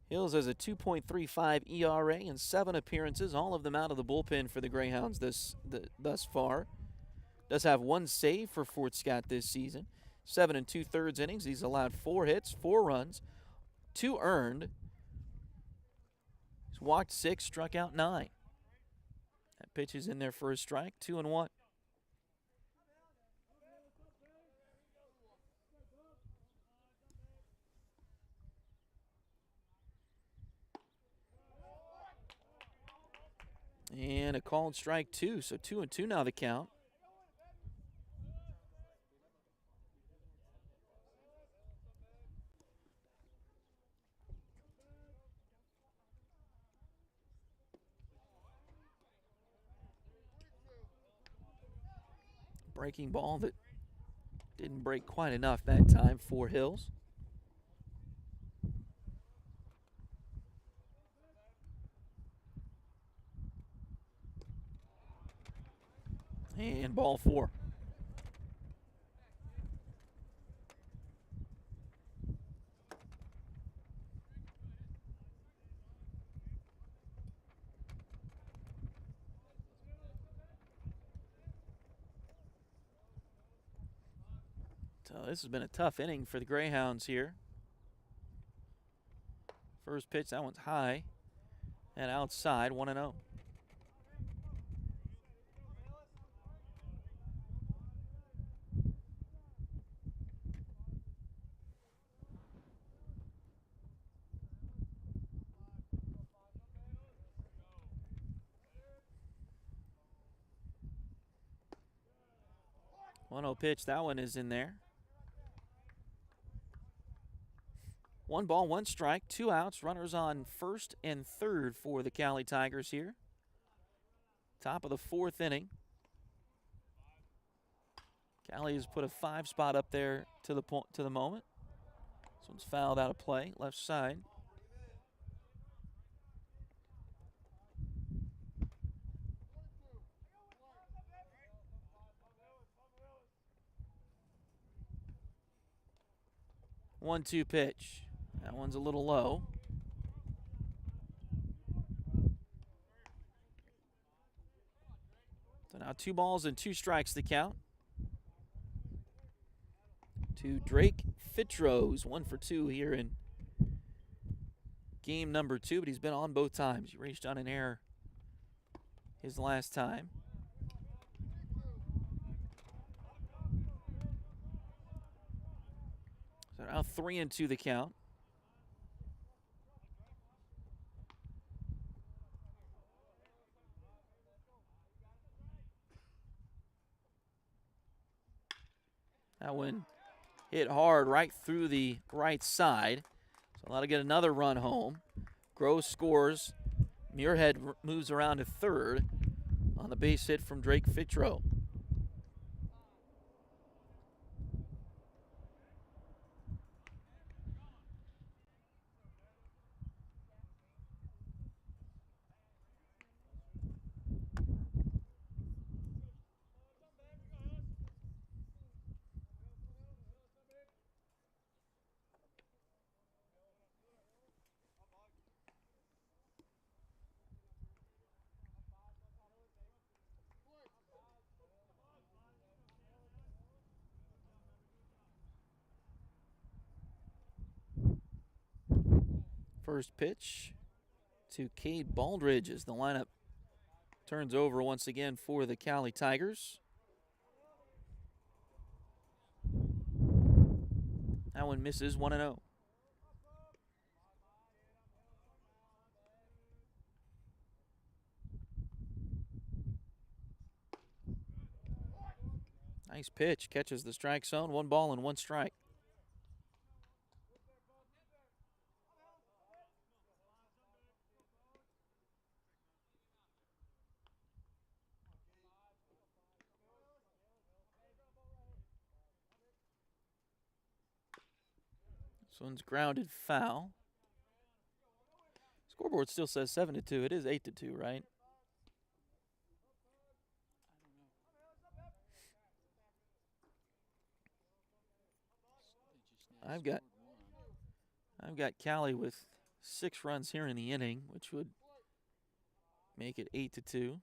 Hills has a 2.35 ERA in 7 appearances, all of them out of the bullpen for the Greyhounds thus far. Does have 1 save for Fort Scott this season. 7 2/3 innings. He's allowed 4 hits, 4 runs, 2 earned. He's walked 6, struck out 9. That pitch is in there for a strike, 2-1. And a called strike 2, so 2-2 now the count. Breaking ball that didn't break quite enough that time for Hills. And ball 4. So this has been a tough inning for the Greyhounds here. First pitch, that one's high and outside, 1-0. Pitch, that one is in there. 1 ball, 1 strike, 2 outs. Runners on first and third for the Cowley Tigers here. Top of the 4th inning. Cowley has put a 5 spot up there to the moment. This one's fouled out of play, left side. One-two pitch. That one's a little low. So now 2 balls and 2 strikes to count. To Drake Fittrose, 1 for 2 here in game number 2, but he's been on both times. He reached on an error his last time. So now 3-2 the count. That one hit hard right through the right side. So that'll get another run home. Gross scores. Muirhead moves around to third on the base hit from Drake Fitro. First pitch to Cade Baldridge as the lineup turns over once again for the Cowley Tigers. That one misses 1-0. Nice pitch, catches the strike zone, 1 ball and 1 strike. This one's grounded foul. Scoreboard still says 7-2. It is 8-2, right? I've got Cowley with 6 runs here in the inning, which would make it 8-2.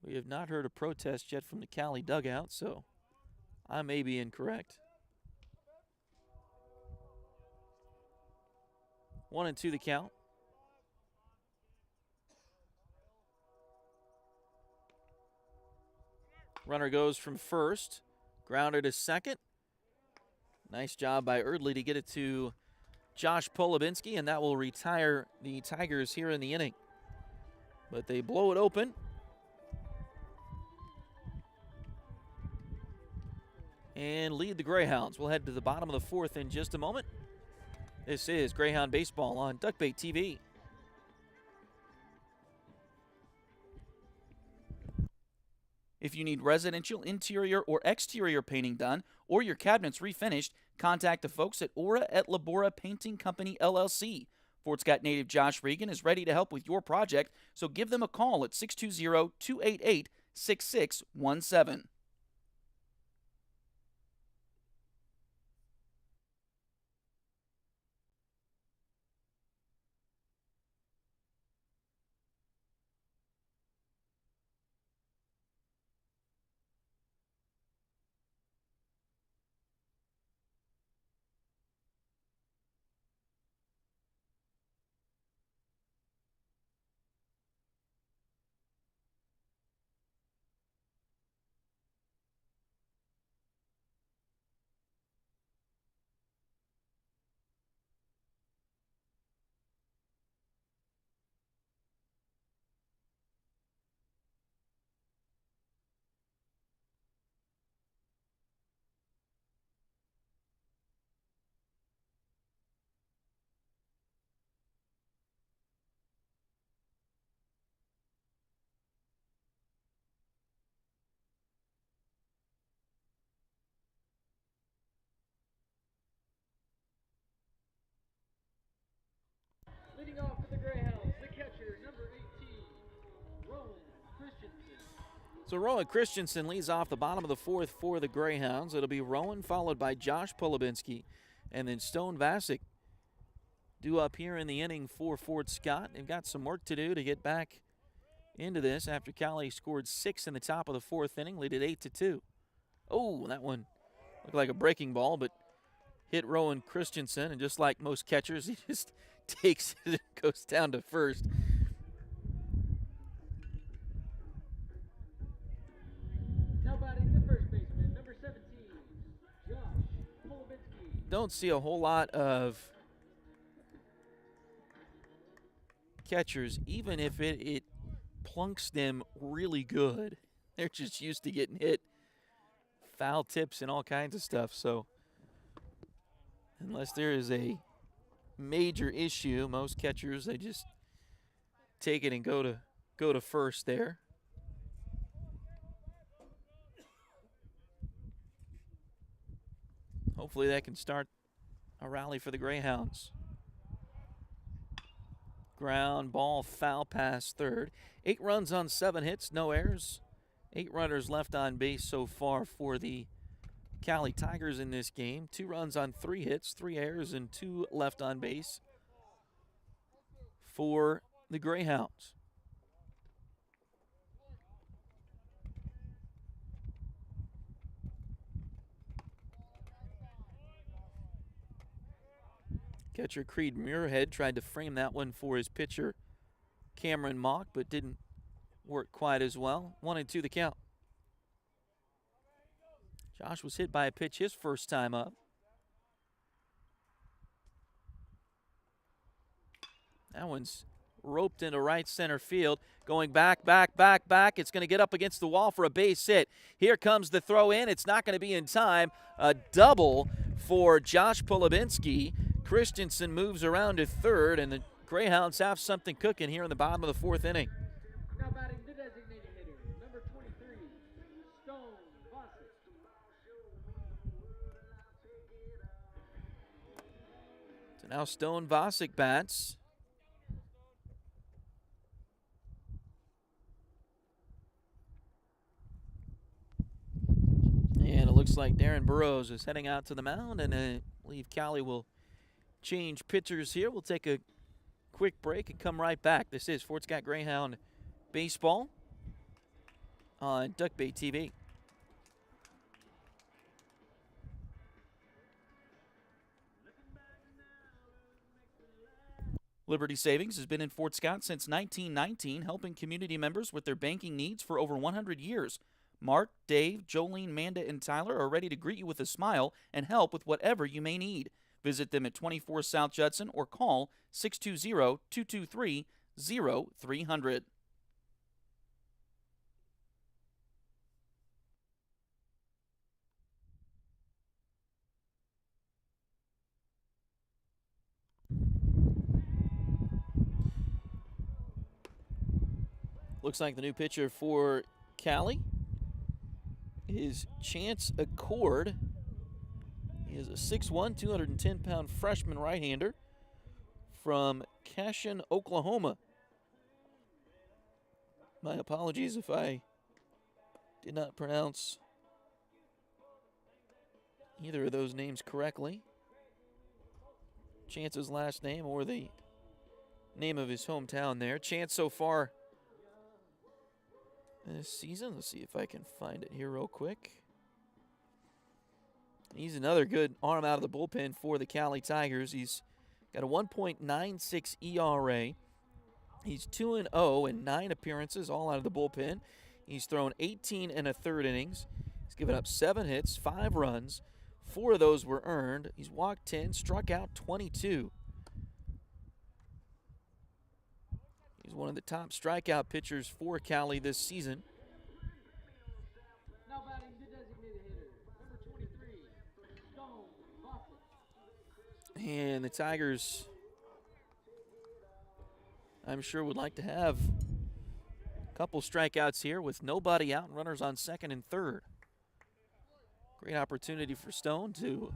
We have not heard a protest yet from the Cowley dugout, so I may be incorrect. 1-2 the count. Runner goes from first, grounder to second. Nice job by Erdley to get it to Josh Polubinski, and that will retire the Tigers here in the inning. But they blow it open. And lead the Greyhounds. We'll head to the bottom of the 4th in just a moment. This is Greyhound Baseball on Duckbait TV. If you need residential interior or exterior painting done or your cabinets refinished, contact the folks at Aura et Labora Painting Company, LLC. Fort Scott native Josh Regan is ready to help with your project, so give them a call at 620-288-6617. Leading off for the Greyhounds, the catcher, number 18, Rowan Christensen. So Rowan Christensen leads off the bottom of the 4th for the Greyhounds. It'll be Rowan followed by Josh Polubinski and then Stone Vasic due up here in the inning for Fort Scott. They've got some work to do to get back into this after Cowley scored 6 in the top of the 4th inning, lead it 8-2. Oh, that one looked like a breaking ball, but hit Rowan Christensen, and just like most catchers, he just takes it and goes down to first. Now batting the first baseman, number 17, Josh don't see a whole lot of catchers, even if it plunks them really good. They're just used to getting hit, foul tips and all kinds of stuff. So unless there is a major issue, most catchers, they just take it and go to first there. Hopefully that can start a rally for the Greyhounds. Ground ball, foul pass third. 8 runs on 7 hits, no errors. 8 runners left on base so far for the Cowley Tigers in this game. 2 runs on 3 hits, 3 errors, and 2 left on base for the Greyhounds. Catcher Creed Muirhead tried to frame that one for his pitcher Cameron Mock, but didn't work quite as well. 1-2 the count. Josh was hit by a pitch his first time up. That one's roped into right center field. Going back. It's going to get up against the wall for a base hit. Here comes the throw in. It's not going to be in time. A double for Josh Polubinski. Christensen moves around to third, and the Greyhounds have something cooking here in the bottom of the 4th inning. Now batting the designated hitter, number 23, Stone Vossick. So now Stone Vossick bats. And it looks like Darren Burrows is heading out to the mound, and I believe Cowley will change pitchers here. We'll take a quick break and come right back. This is Fort Scott Greyhound Baseball on Duck Bay TV. Liberty Savings has been in Fort Scott since 1919, helping community members with their banking needs for over 100 years. Mark, Dave, Jolene, Manda, and Tyler are ready to greet you with a smile and help with whatever you may need. Visit them at 24 South Judson or call 620-223-0300. Looks like the new pitcher for Cowley is Chance Accord. He is a 6'1", 210-pound freshman right-hander from Cashin, Oklahoma. My apologies if I did not pronounce either of those names correctly. Chance's last name or the name of his hometown there. Chance so far this season, let's see if I can find it here real quick. He's another good arm out of the bullpen for the Cowley Tigers. He's got a 1.96 ERA. He's 2-0 in 9 appearances, all out of the bullpen. He's thrown 18 1/3 innings. He's given up 7 hits, 5 runs. 4 of those were earned. He's walked 10, struck out 22. He's one of the top strikeout pitchers for Cowley this season. Now batting the designated hitter, number 23, Stone Vossick. And the Tigers, I'm sure, would like to have a couple strikeouts here with nobody out and runners on second and third. Great opportunity for Stone to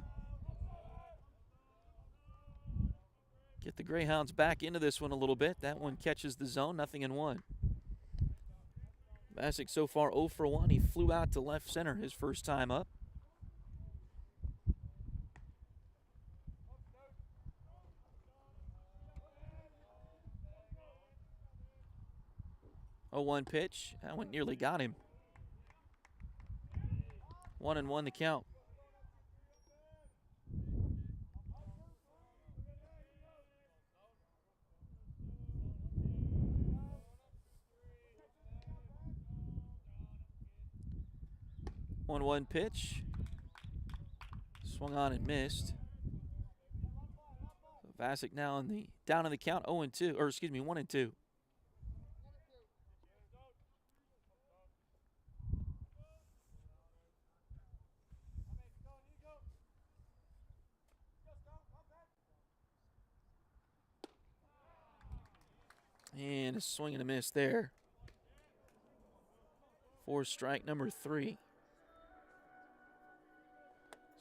get the Greyhounds back into this one a little bit. That one catches the zone, 0-1. Bassick so far 0 for 1. He flew out to left center his first time up. Oh, 1 pitch. That one nearly got him. 1-1 the count. One pitch. Swung on and missed. Vasic now down in the count 0-2, or excuse me, 1-2. And a swing and a miss there. For strike number 3.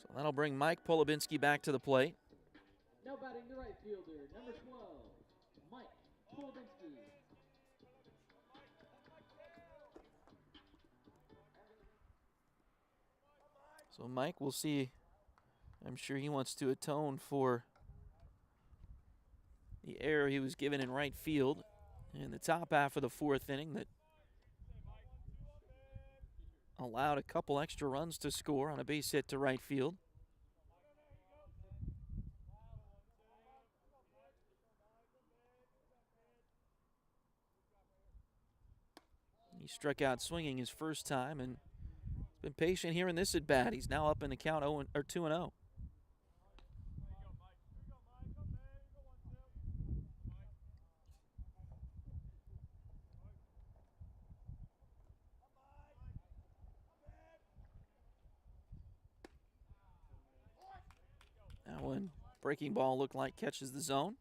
So that'll bring Mike Polubinski back to the plate. Now batting the right fielder, number 12, Mike Polubinski. So Mike, we'll see. I'm sure he wants to atone for the error he was given in right field in the top half of the 4th inning that allowed a couple extra runs to score on a base hit to right field. He struck out swinging his first time and been patient here in this at bat. He's now up in the count 2-0. That one, breaking ball looked like catches the zone.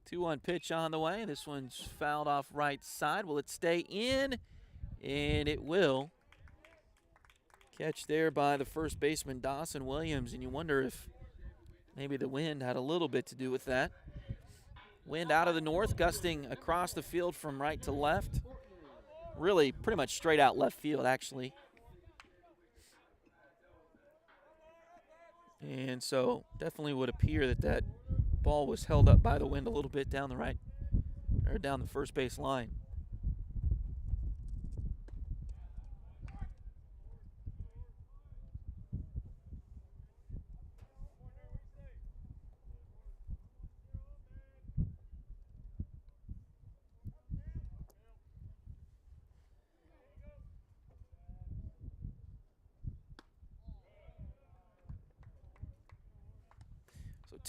Two-one pitch on the way. This one's fouled off right side. Will it stay in? And it will. Catch there by the first baseman, Dawson Williams. And you wonder if maybe the wind had a little bit to do with that. Wind out of the north, gusting across the field from right to left. Really pretty much straight out left field, actually. And so definitely would appear that ball was held up by the wind a little bit down down the first base line.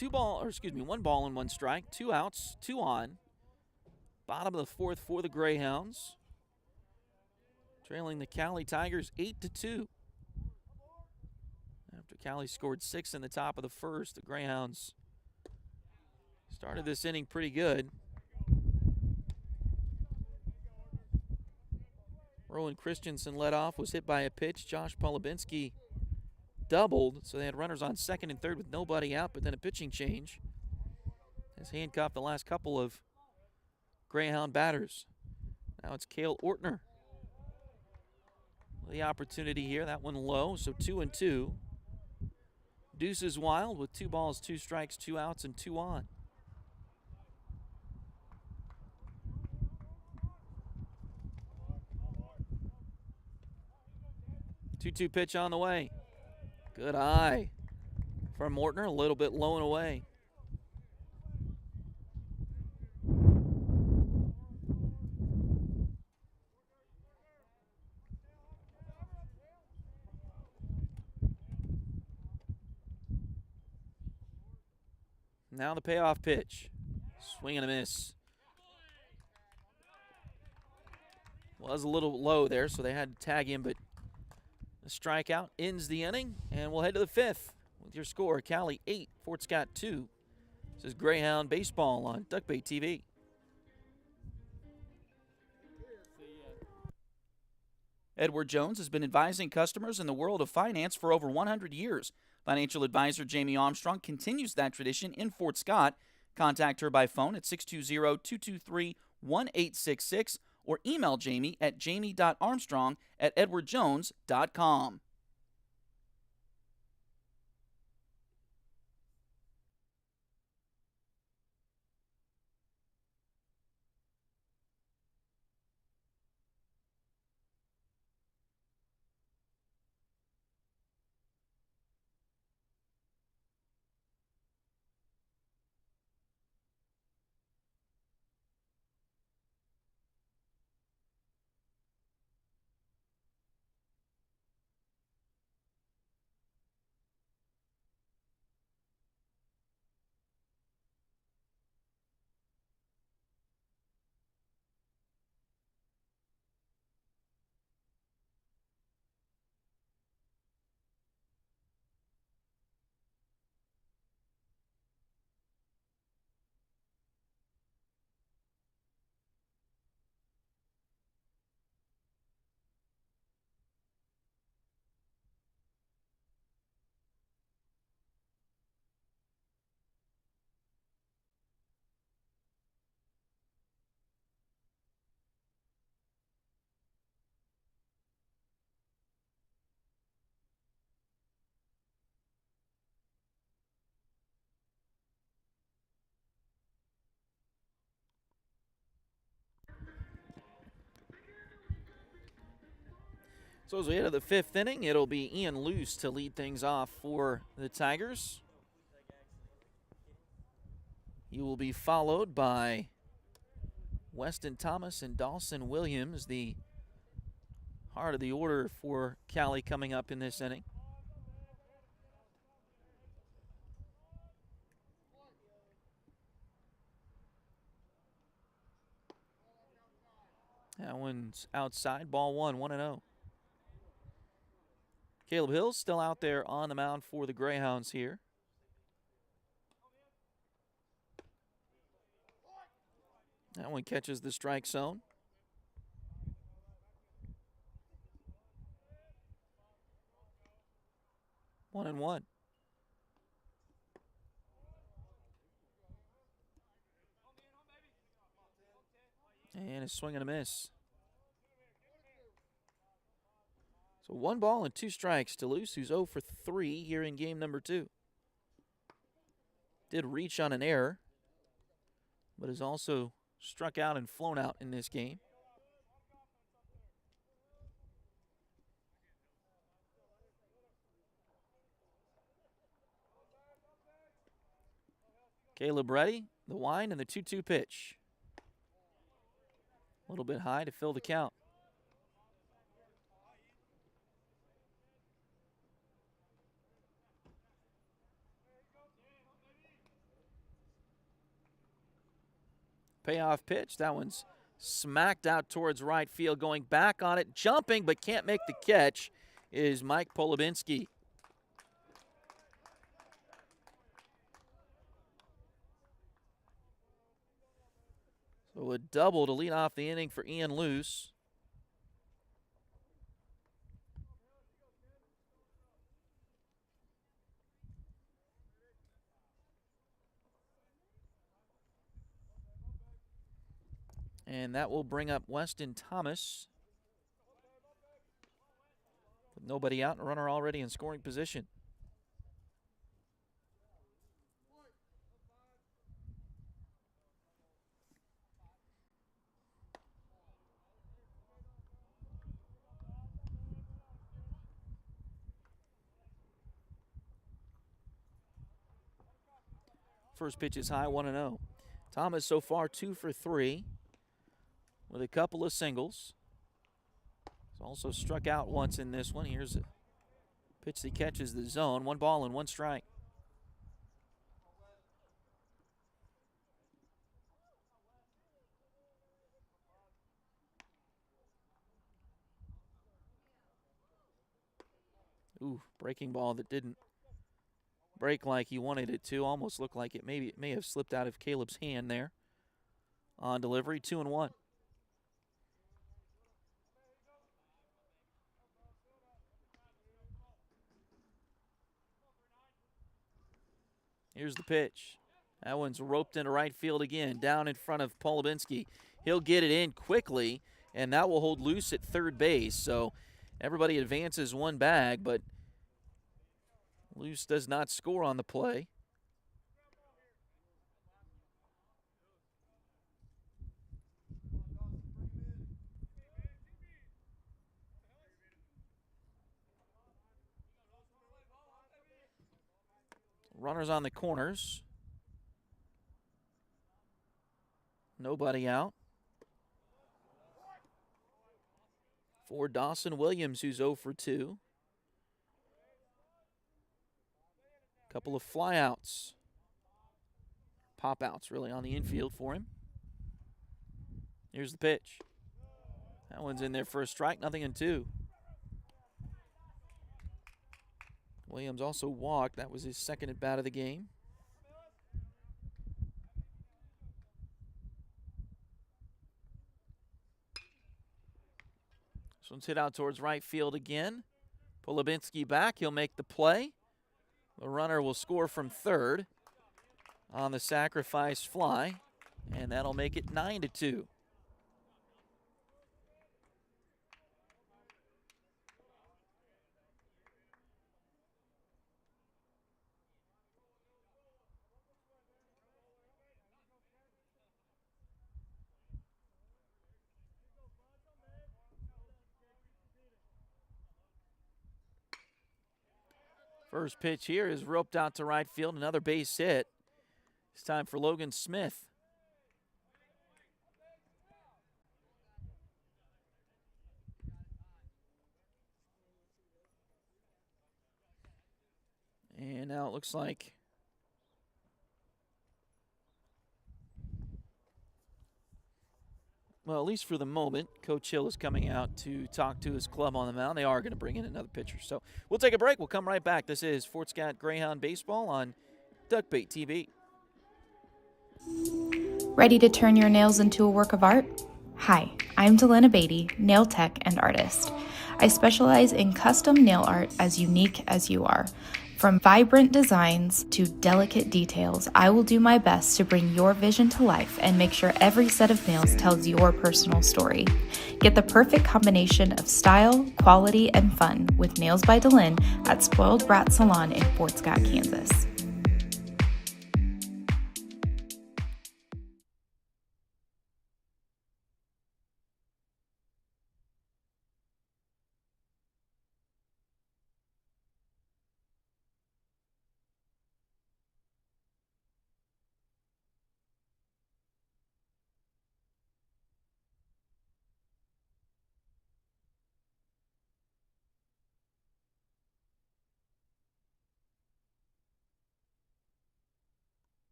So 1 ball and 1 strike, 2 outs, 2 on. Bottom of the 4th for the Greyhounds. Trailing the Cowley Tigers 8-2. After Cowley scored 6 in the top of the 1st, the Greyhounds started this inning pretty good. Rowan Christensen led off, was hit by a pitch. Josh Polubinski doubled, so they had runners on 2nd and 3rd with nobody out, but then a pitching change has handcuffed the last couple of Greyhound batters. Now it's Cale Ortner. The opportunity here, that one low, so 2-2. Deuce is wild with 2 balls, 2 strikes, 2 outs, and 2 on. Two-two pitch on the way. Good eye from Ortner, a little bit low and away. Now the payoff pitch. Swing and a miss. Was a little low there, so they had to tag him, but the strikeout ends the inning, and we'll head to the 5th with your score. Cowley 8, Fort Scott 2. This is Greyhound Baseball on Duck Bay TV. Edward Jones has been advising customers in the world of finance for over 100 years. Financial advisor Jamie Armstrong continues that tradition in Fort Scott. Contact her by phone at 620-223-1866 or email Jamie at jamie.armstrong@edwardjones.com. So as we head to the 5th inning, it'll be Ian Luce to lead things off for the Tigers. He will be followed by Weston Thomas and Dawson Williams, the heart of the order for Cowley coming up in this inning. That one's outside, ball 1-0. Caleb Hill's still out there on the mound for the Greyhounds here. That one catches the strike zone. One and one. And a swing and a miss. So 1 ball and 2 strikes to Luce, who's 0 for 3 here in game number 2. Did reach on an error, but has also struck out and flown out in this game. Caleb ready, the wind and the 2-2 pitch. A little bit high to fill the count. Payoff pitch. That one's smacked out towards right field. Going back on it, jumping but can't make the catch is Mike Polubinski. So a double to lead off the inning for Ian Luce. And that will bring up Weston Thomas. With nobody out and a runner already in scoring position. First pitch is high, 1-0. Thomas so far 2 for 3 with a couple of singles. He's also struck out once in this one. Here's a pitch that catches the zone. 1 ball and 1 strike. Ooh, breaking ball that didn't break like he wanted it to. Almost looked like it may have slipped out of Caleb's hand there. On delivery, 2-1. Here's the pitch. That one's roped into right field again, down in front of Polubinski. He'll get it in quickly, and that will hold Luce at third base. So everybody advances 1 bag, but Luce does not score on the play. Runners on the corners. Nobody out. For Dawson Williams, who's 0 for 2. Couple of flyouts. Pop-outs, really, on the infield for him. Here's the pitch. That one's in there for a strike, 0-2. Williams also walked. That was his second at bat of the game. This one's hit out towards right field again. Polubinski back. He'll make the play. The runner will score from third on the sacrifice fly, and that'll make it 9-2. First pitch here is roped out to right field. Another base hit. It's time for Logan Smith. And now it looks like well, at least for the moment, Coach Hill is coming out to talk to his club on the mound. They are going to bring in another pitcher. So we'll take a break. We'll come right back. This is Fort Scott Greyhound Baseball on Duckbait TV. Ready to turn your nails into a work of art? Hi, I'm Delena Beatty, nail tech and artist. I specialize in custom nail art as unique as you are. From vibrant designs to delicate details, I will do my best to bring your vision to life and make sure every set of nails tells your personal story. Get the perfect combination of style, quality, and fun with Nails by Delin at Spoiled Brat Salon in Fort Scott, Kansas.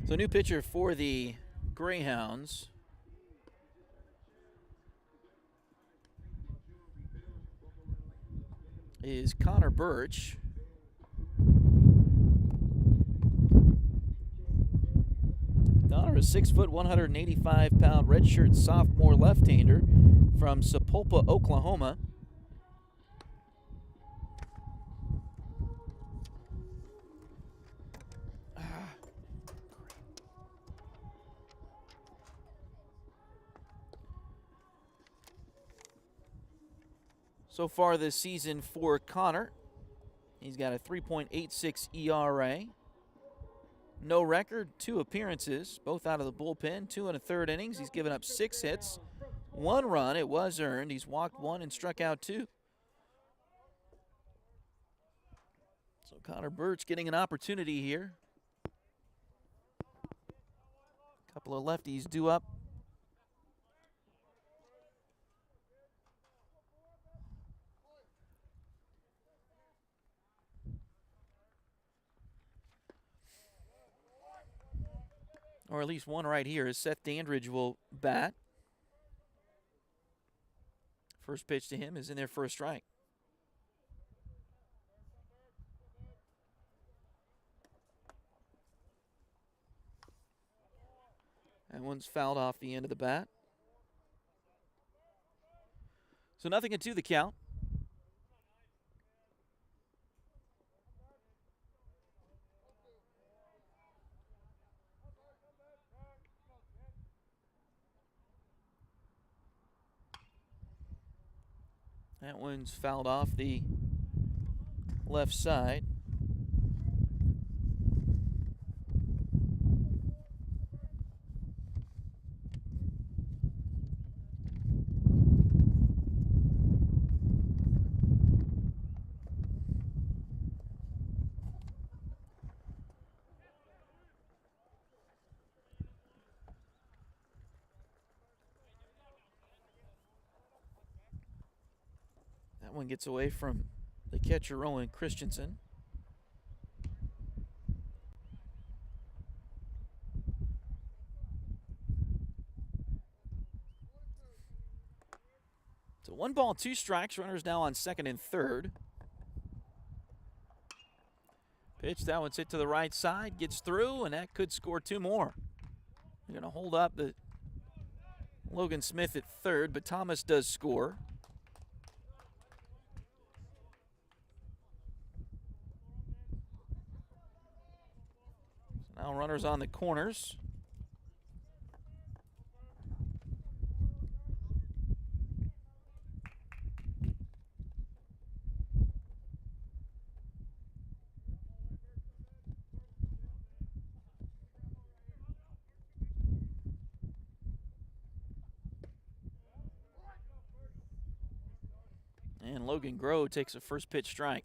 So new pitcher for the Greyhounds is Connor Birch. Connor is 6 foot, 185-pound redshirt sophomore left-hander from Sapulpa, Oklahoma. So far this season for Connor, he's got a 3.86 ERA. No record, 2 appearances, both out of the bullpen, 2 1/3 innings. He's given up 6 hits, 1 run. It was earned. He's walked 1 and struck out 2. So Connor Birch getting an opportunity here. A couple of lefties due up. Or at least one right here, as Seth Dandridge will bat. First pitch to him is in there for a strike. That one's fouled off the end of the bat. So 0-2 the count. That one's fouled off the left side. That one gets away from the catcher, Owen Christensen. So 1 ball, 2 strikes. Runners now on second and third. Pitch, that one's hit to the right side, gets through, and that could score 2 more. They're going to hold up the Logan Smith at third, but Thomas does score. So now runners on the corners. And Logan Grove takes a first pitch strike.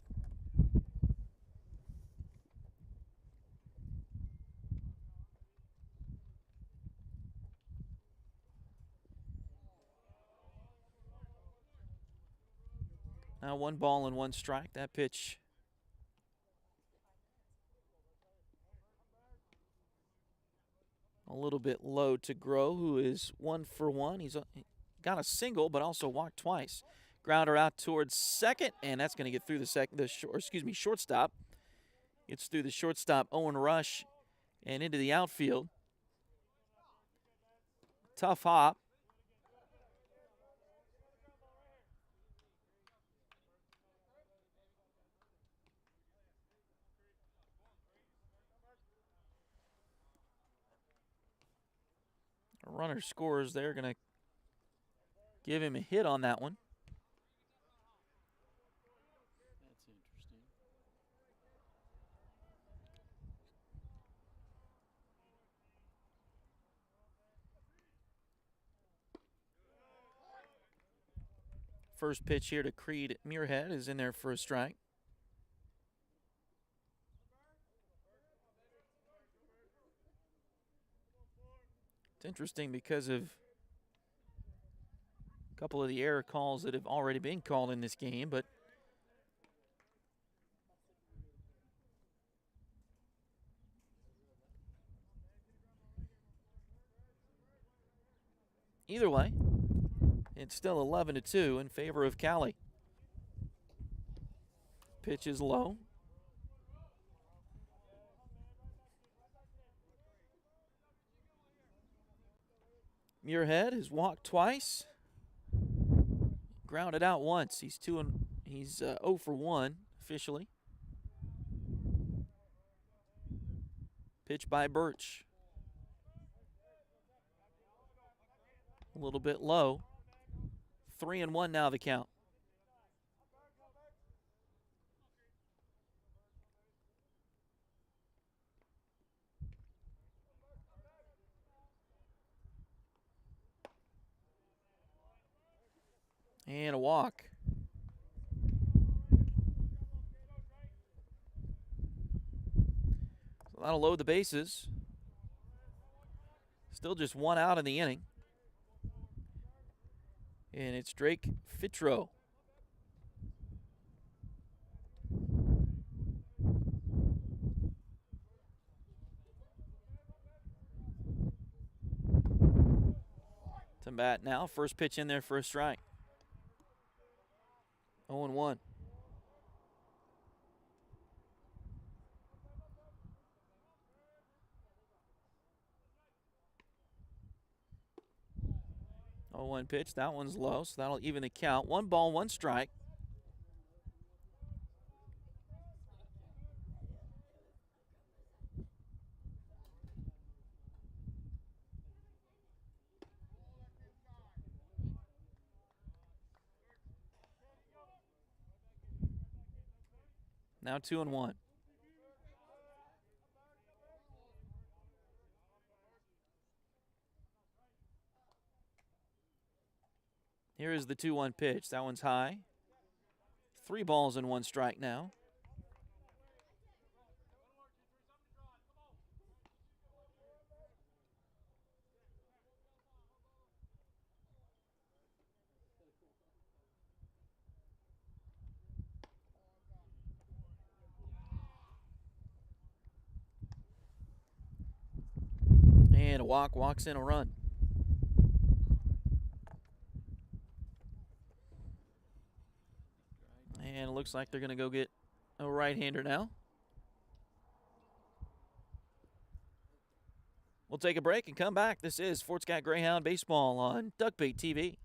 Now 1 ball and 1 strike. That pitch a little bit low to Grove, who is 1 for 1. He's got a single, but also walked twice. Grounder out towards second, and that's going to get through the shortstop. Gets through the shortstop, Owen Rush, and into the outfield. Tough hop. A runner scores there, going to give him a hit on that one. That's interesting. First pitch here to Creed Muirhead is in there for a strike. It's interesting because of a couple of the error calls that have already been called in this game, but either way, it's still 11-2 in favor of Cowley. Pitch is low. Muirhead has walked twice, grounded out once. He's 0 for 1 officially. Pitch by Birch. A little bit low. 3-1 now the count. And a walk. So that'll load the bases. Still just 1 out in the inning. And it's Drake Fitro. To bat now. First pitch in there for a strike. 0-1. Oh, 1 pitch. That one's low, so that'll even the count. 1 ball, 1 strike. Now 2-1. Here is the 2-1 pitch. That one's high. 3 balls and 1 strike now. And a walk, walks in a run. And it looks like they're going to go get a right-hander now. We'll take a break and come back. This is Fort Scott Greyhound Baseball on Duckbait TV.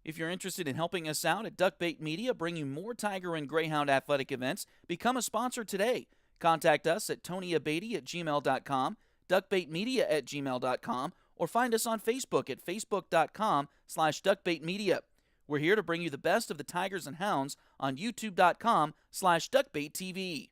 If you're interested in helping us out at Duckbait Media, bringing more Tiger and Greyhound athletic events, become a sponsor today. Contact us at tonyabady@gmail.com, duckbaitmedia@gmail.com, or find us on Facebook at facebook.com/duckbaitmedia. We're here to bring you the best of the Tigers and Hounds on youtube.com/duckbaittv.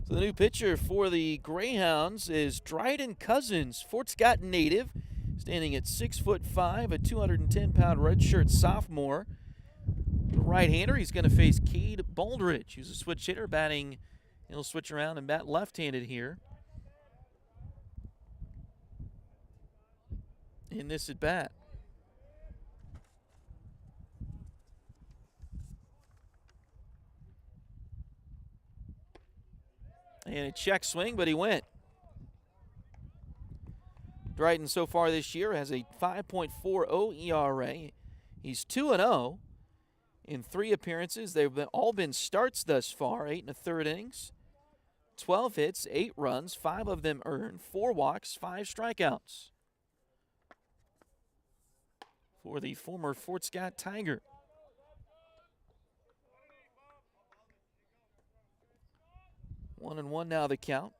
So the new pitcher for the Greyhounds is Dryden Cousins, Fort Scott native, standing at 6'5", a 210-pound redshirt sophomore. The right-hander, he's going to face Cade Baldridge, who's a switch hitter, batting. He'll switch around and bat left-handed here in this at bat. And a check swing, but he went. Dryden so far this year has a 5.40 ERA. He's 2-0 in 3 appearances. They've all been starts thus far, 8 1/3 innings, 12 hits, 8 runs, 5 of them earned, 4 walks, 5 strikeouts for the former Fort Scott Tiger. 1-1 now the count.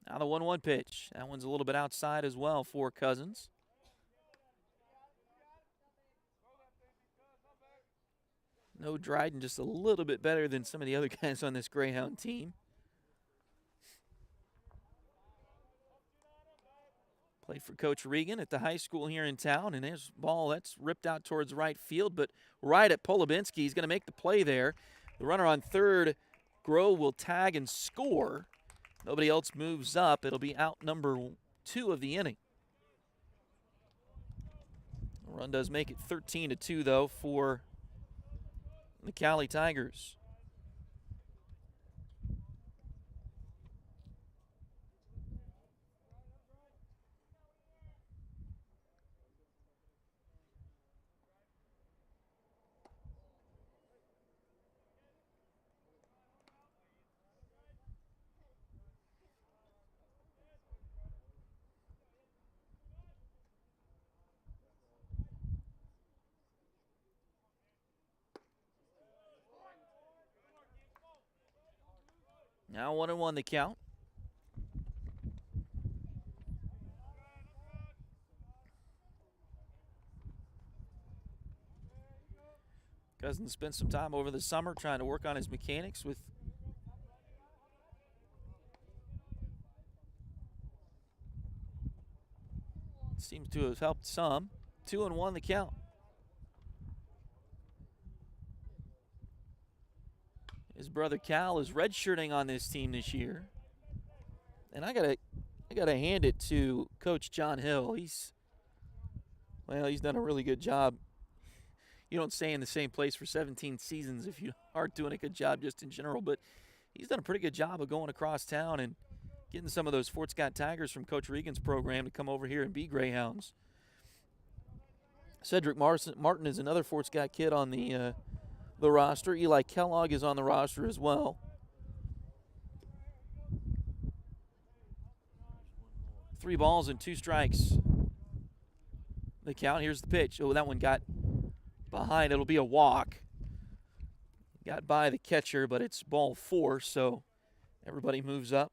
Now the 1-1 pitch. That one's a little bit outside as well for Cousins. No Dryden, just a little bit better than some of the other guys on this Greyhound team. Played for Coach Regan at the high school here in town, and his ball that's ripped out towards right field, but right at Polubinski. He's going to make the play there. The runner on third, Grove, will tag and score. Nobody else moves up. It'll be out number 2 of the inning. The run does make it 13-2, though, for the Cowley Tigers. Now 1-1 the count. Cousins spent some time over the summer trying to work on his mechanics with seems to have helped some. 2-1 the count. His brother Cal is redshirting on this team this year. And I gotta hand it to Coach John Hill. He's done a really good job. You don't stay in the same place for 17 seasons if you aren't doing a good job just in general, but he's done a pretty good job of going across town and getting some of those Fort Scott Tigers from Coach Regan's program to come over here and be Greyhounds. Cedric Martin is another Fort Scott kid on the roster. Eli Kellogg is on the roster as well. Three balls and 2 strikes. The count. Here's the pitch. Oh, that one got behind. It'll be a walk. Got by the catcher, but it's ball 4, so everybody moves up.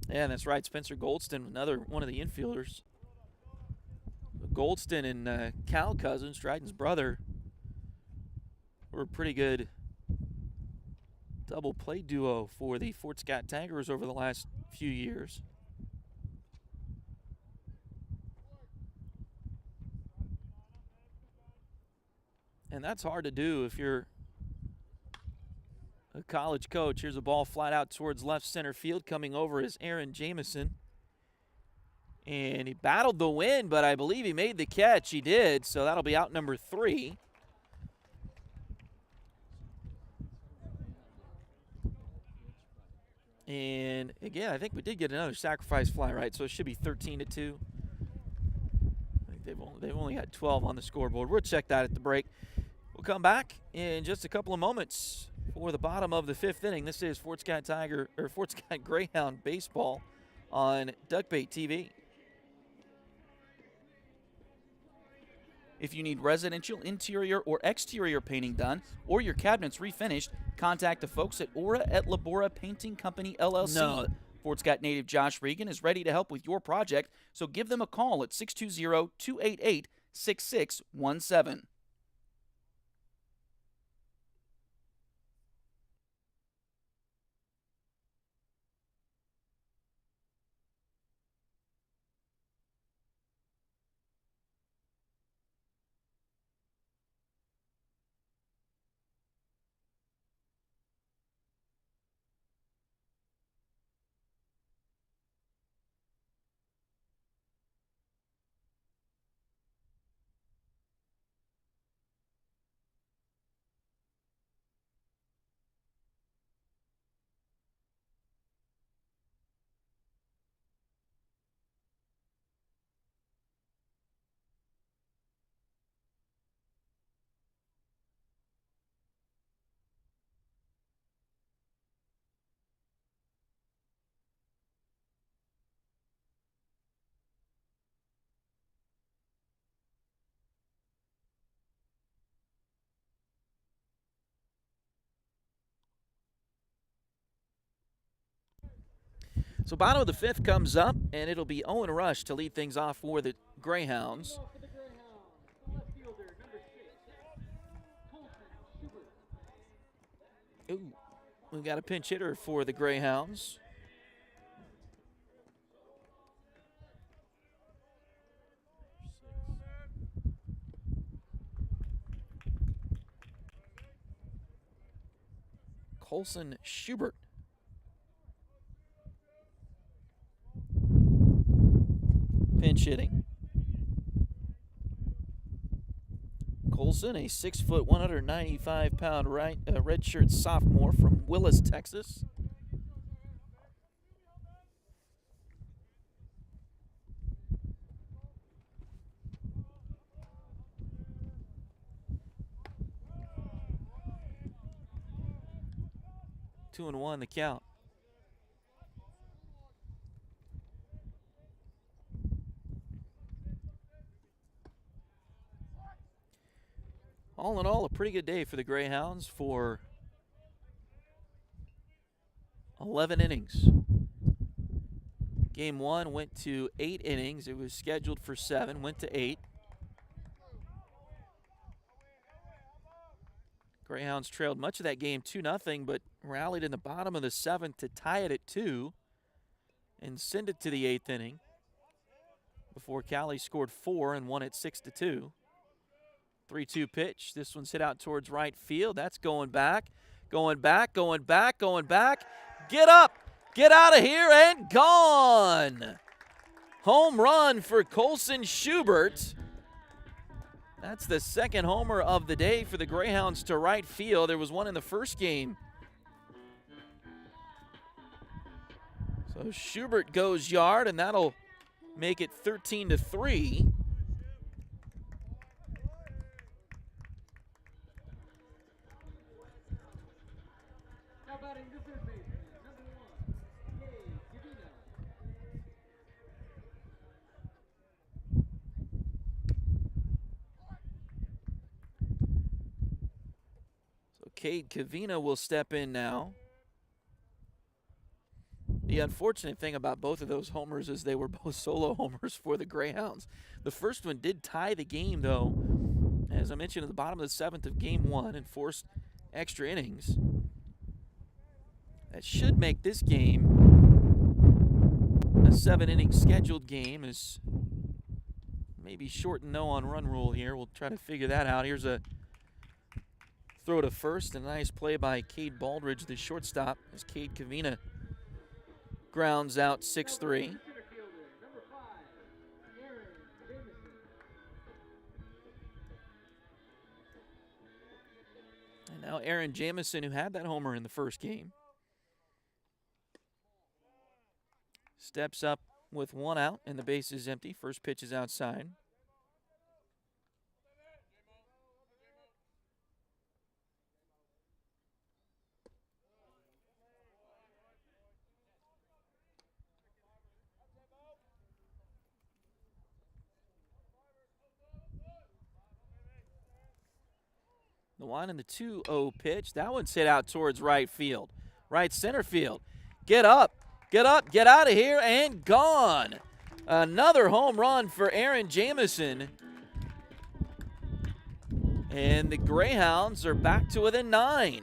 Yeah, that's right. Spencer Goldston, another one of the infielders. Goldston and Cal Cousins, Dryden's brother, were a pretty good double play duo for the Fort Scott Tigers over the last few years. And that's hard to do if you're a college coach. Here's a ball flat out towards left center field. Coming over is Aaron Jamison. And he battled the wind, but I believe he made the catch. He did, so that'll be out number 3. And again, I think we did get another sacrifice fly, right? So it should be 13-2. I think they've only had 12 on the scoreboard. We'll check that at the break. We'll come back in just a couple of moments for the bottom of the 5th inning. This is Fort Scott Greyhound baseball on Duckbait TV. If you need residential interior or exterior painting done or your cabinets refinished, contact the folks at Aura et Labora Painting Company, LLC. No. Fort Scott native Josh Regan is ready to help with your project, so give them a call at 620-288-6617. So bottom of the fifth comes up, and it'll be Owen Rush to lead things off for the Greyhounds. For the Greyhounds, the left fielder, number 6, Colson Schubert. Ooh, we've got a pinch hitter for the Greyhounds. Colson Schubert. Pinch hitting. Colson, a 6', 195-pound redshirt sophomore from Willis, Texas. Two and one, the count. All in all, a pretty good day for the Greyhounds for 11 innings. Game one went to 8 innings. It was scheduled for 7, went to 8. Greyhounds trailed much of that game 2-0, but rallied in the bottom of the 7th to tie it at 2 and send it to the 8th inning before Cowley scored 4 and won it 6-2. 3-2 pitch. This one's hit out towards right field. That's going back, going back, going back, going back. Get up, get out of here, and gone. Home run for Colson Schubert. That's the second homer of the day for the Greyhounds to right field. There was one in the first game. So Schubert goes yard, and that'll make it 13-3. Now batting the third baseman, number 1, Cade Gavino. So Cade Cavina will step in now. The unfortunate thing about both of those homers is they were both solo homers for the Greyhounds. The first one did tie the game, though, as I mentioned, at the bottom of the 7th of game 1 and forced extra innings. That should make this game a 7-inning scheduled game. Is maybe short and no on run rule here. We'll try to figure that out. Here's a throw to first, and a nice play by Cade Baldridge, the shortstop, as Cade Cavina grounds out 6-3. Center fielder, number 5, Aaron Jamison. And now Aaron Jamison, who had that homer in the first game, steps up with 1 out and the base is empty. First pitch is outside. The 1 and the 2-0 pitch. That one's hit out towards right field. Right center field. Get up, get out of here, and gone. Another home run for Aaron Jamison. And the Greyhounds are back to within 9.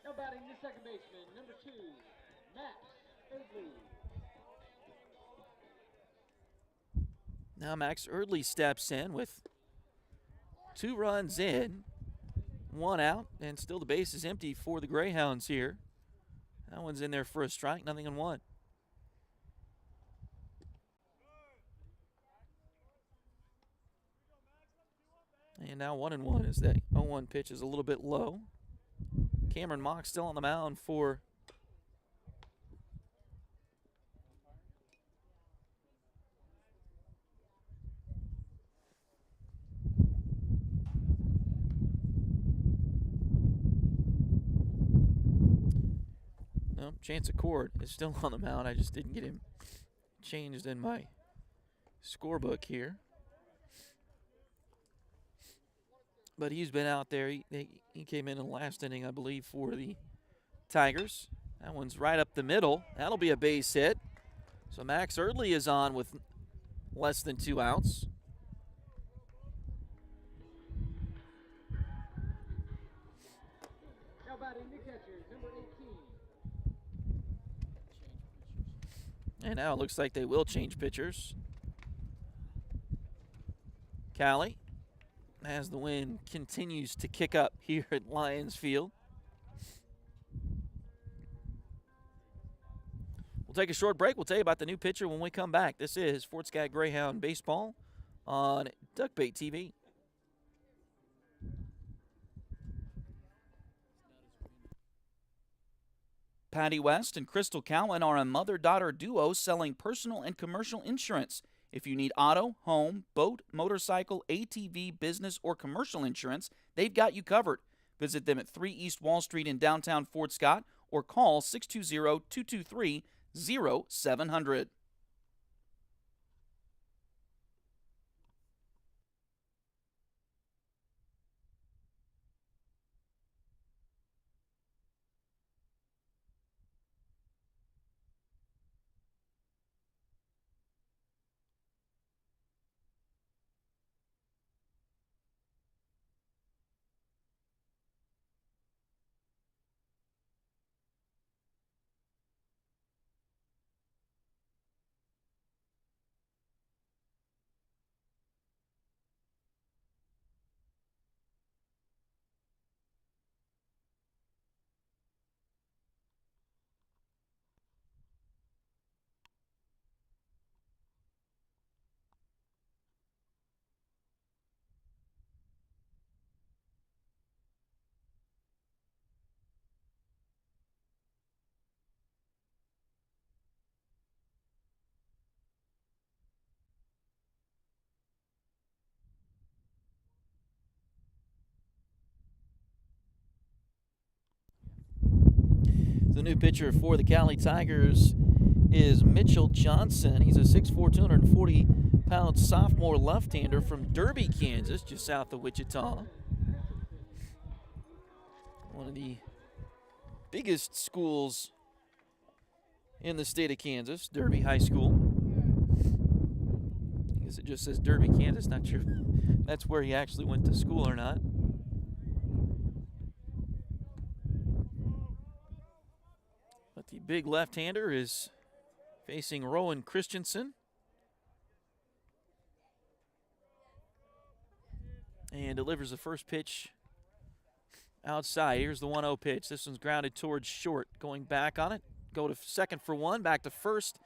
Now batting the second baseman, number 2, Max Erdley. Now Max Erdley steps in with 2 runs in, 1 out, and still the base is empty for the Greyhounds here. That one's in there for a strike, 0-1. And now 1-1 as the 0-1 pitch is a little bit low. Cameron Mock still on the mound for Chance Accord is still on the mound. I just didn't get him changed in my scorebook here. But he's been out there. He came in the last inning, I believe, for the Tigers. That one's right up the middle. That'll be a base hit. So Max Erdley is on with less than 2 outs. Now batting the catcher, number 18. And now it looks like they will change pitchers. Cowley, as the wind continues to kick up here at Lions Field. We'll take a short break. We'll tell you about the new pitcher when we come back. This is Fort Scott Greyhound Baseball on Duckbait TV. Patty West and Crystal Cowan are a mother-daughter duo selling personal and commercial insurance. If you need auto, home, boat, motorcycle, ATV, business, or commercial insurance, they've got you covered. Visit them at 3 East Wall Street in downtown Fort Scott or call 620-223-0700. The new pitcher for the Cowley Tigers is Mitchell Johnson. He's a 6'4", 240-pound sophomore left-hander from Derby, Kansas, just south of Wichita. One of the biggest schools in the state of Kansas, Derby High School. I guess it just says Derby, Kansas. Not sure if that's where he actually went to school or not. But the big left-hander is facing Rowan Christensen. And delivers the first pitch outside. Here's the 1-0 pitch. This one's grounded towards short. Going back on it. Go to second for 1, back to first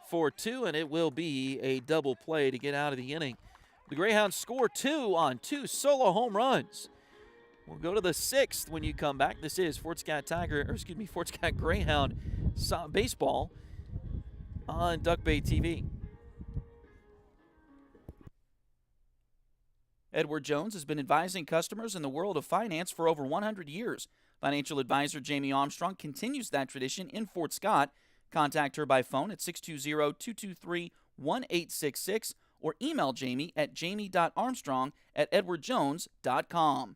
for 2, and it will be a double play to get out of the inning. The Greyhounds score 2 on 2 solo home runs. We'll go to the 6th when you come back. This is Fort Scott Fort Scott Greyhound baseball on Duckbait TV. Edward Jones has been advising customers in the world of finance for over 100 years. Financial advisor Jamie Armstrong continues that tradition in Fort Scott. Contact her by phone at 620-223-1866 or email Jamie at jamie.armstrong@edwardjones.com.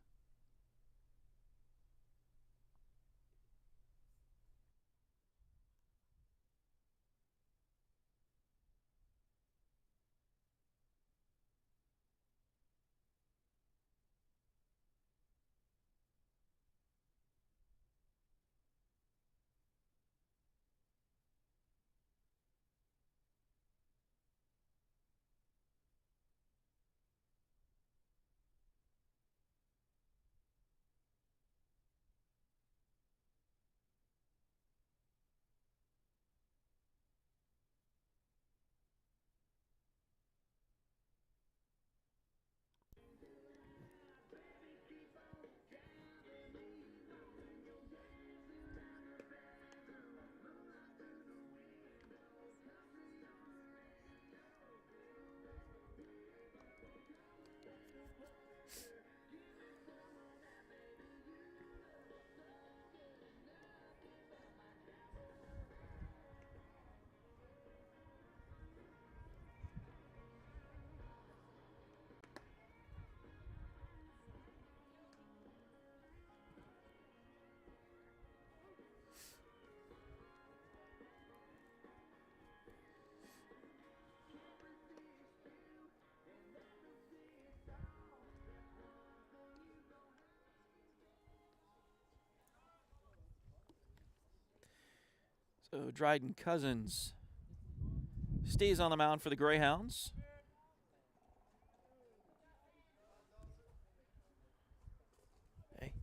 So Dryden Cousins stays on the mound for the Greyhounds. Hey.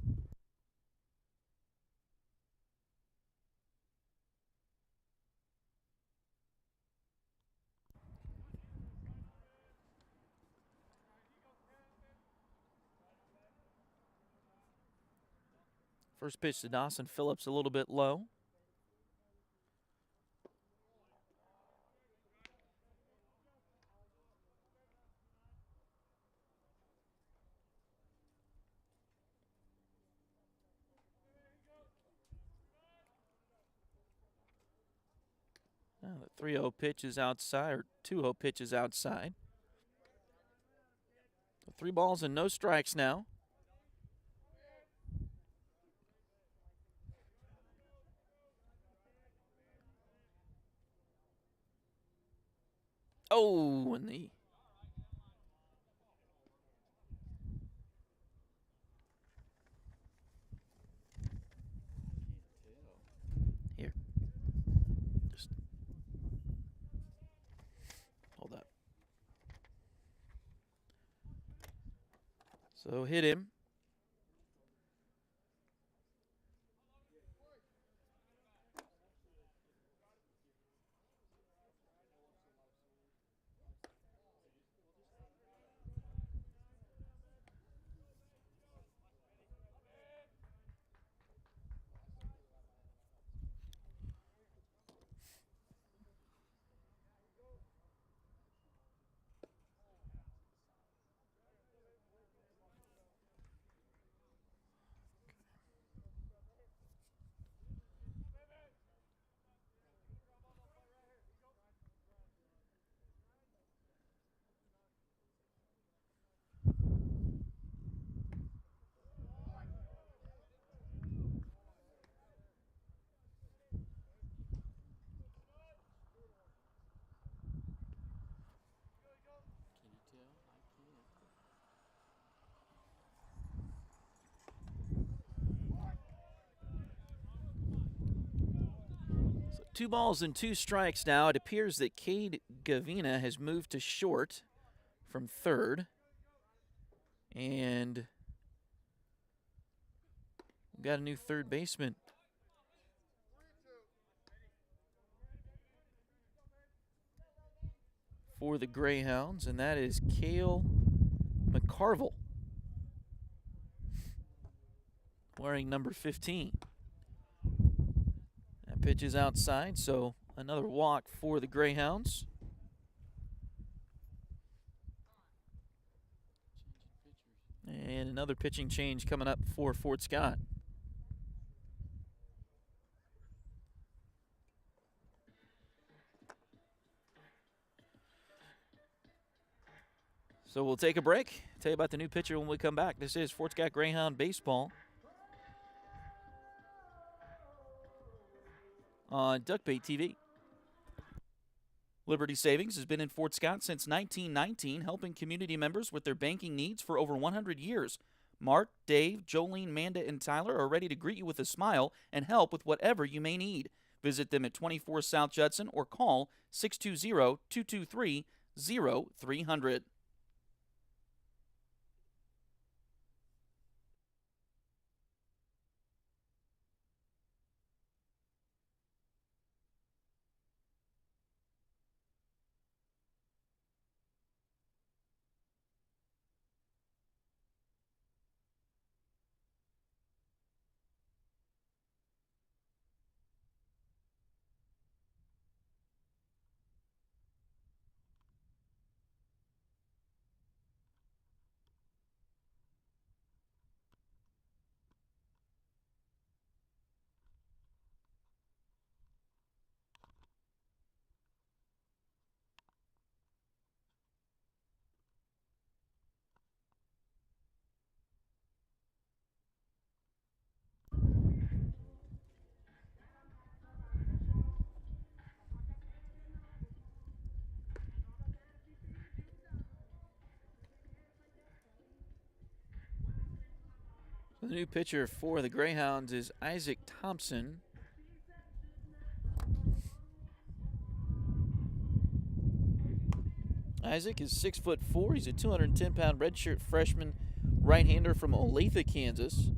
First pitch to Dawson Phillips a little bit low. The 3-0 pitch is outside, or 2-0 pitch is outside. So 3 balls and no strikes now. Oh, and the here. Just hold up. So hit him. Can you tell? I can't. So 2 balls and 2 strikes now. It appears that Cade Gavina has moved to short from third. And we've got a new third baseman. For the Greyhounds, and that is Cale McCarville, wearing number 15. That pitch is outside, so another walk for the Greyhounds. Changing And another pitching change coming up for Fort Scott. So we'll take a break. Tell you about the new pitcher when we come back. This is Fort Scott Greyhound Baseball on Duckbait TV. Liberty Savings has been in Fort Scott since 1919, helping community members with their banking needs for over 100 years. Mark, Dave, Jolene, Manda, and Tyler are ready to greet you with a smile and help with whatever you may need. Visit them at 24 South Judson or call 620-223-0300. The new pitcher for the Greyhounds is Isaac Thompson. Isaac is 6'4". He's a 210-pound redshirt freshman right-hander from Olathe, Kansas.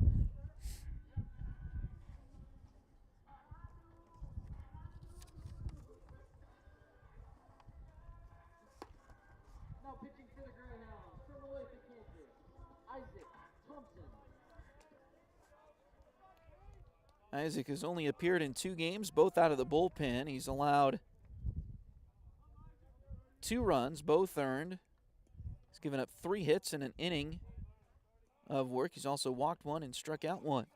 Now pitching for the Greyhounds from Olathe, Kansas, Isaac Thompson. Isaac has only appeared in 2 games, both out of the bullpen. He's allowed 2 runs, both earned. He's given up 3 hits in an inning of work. He's also walked 1 and struck out 1.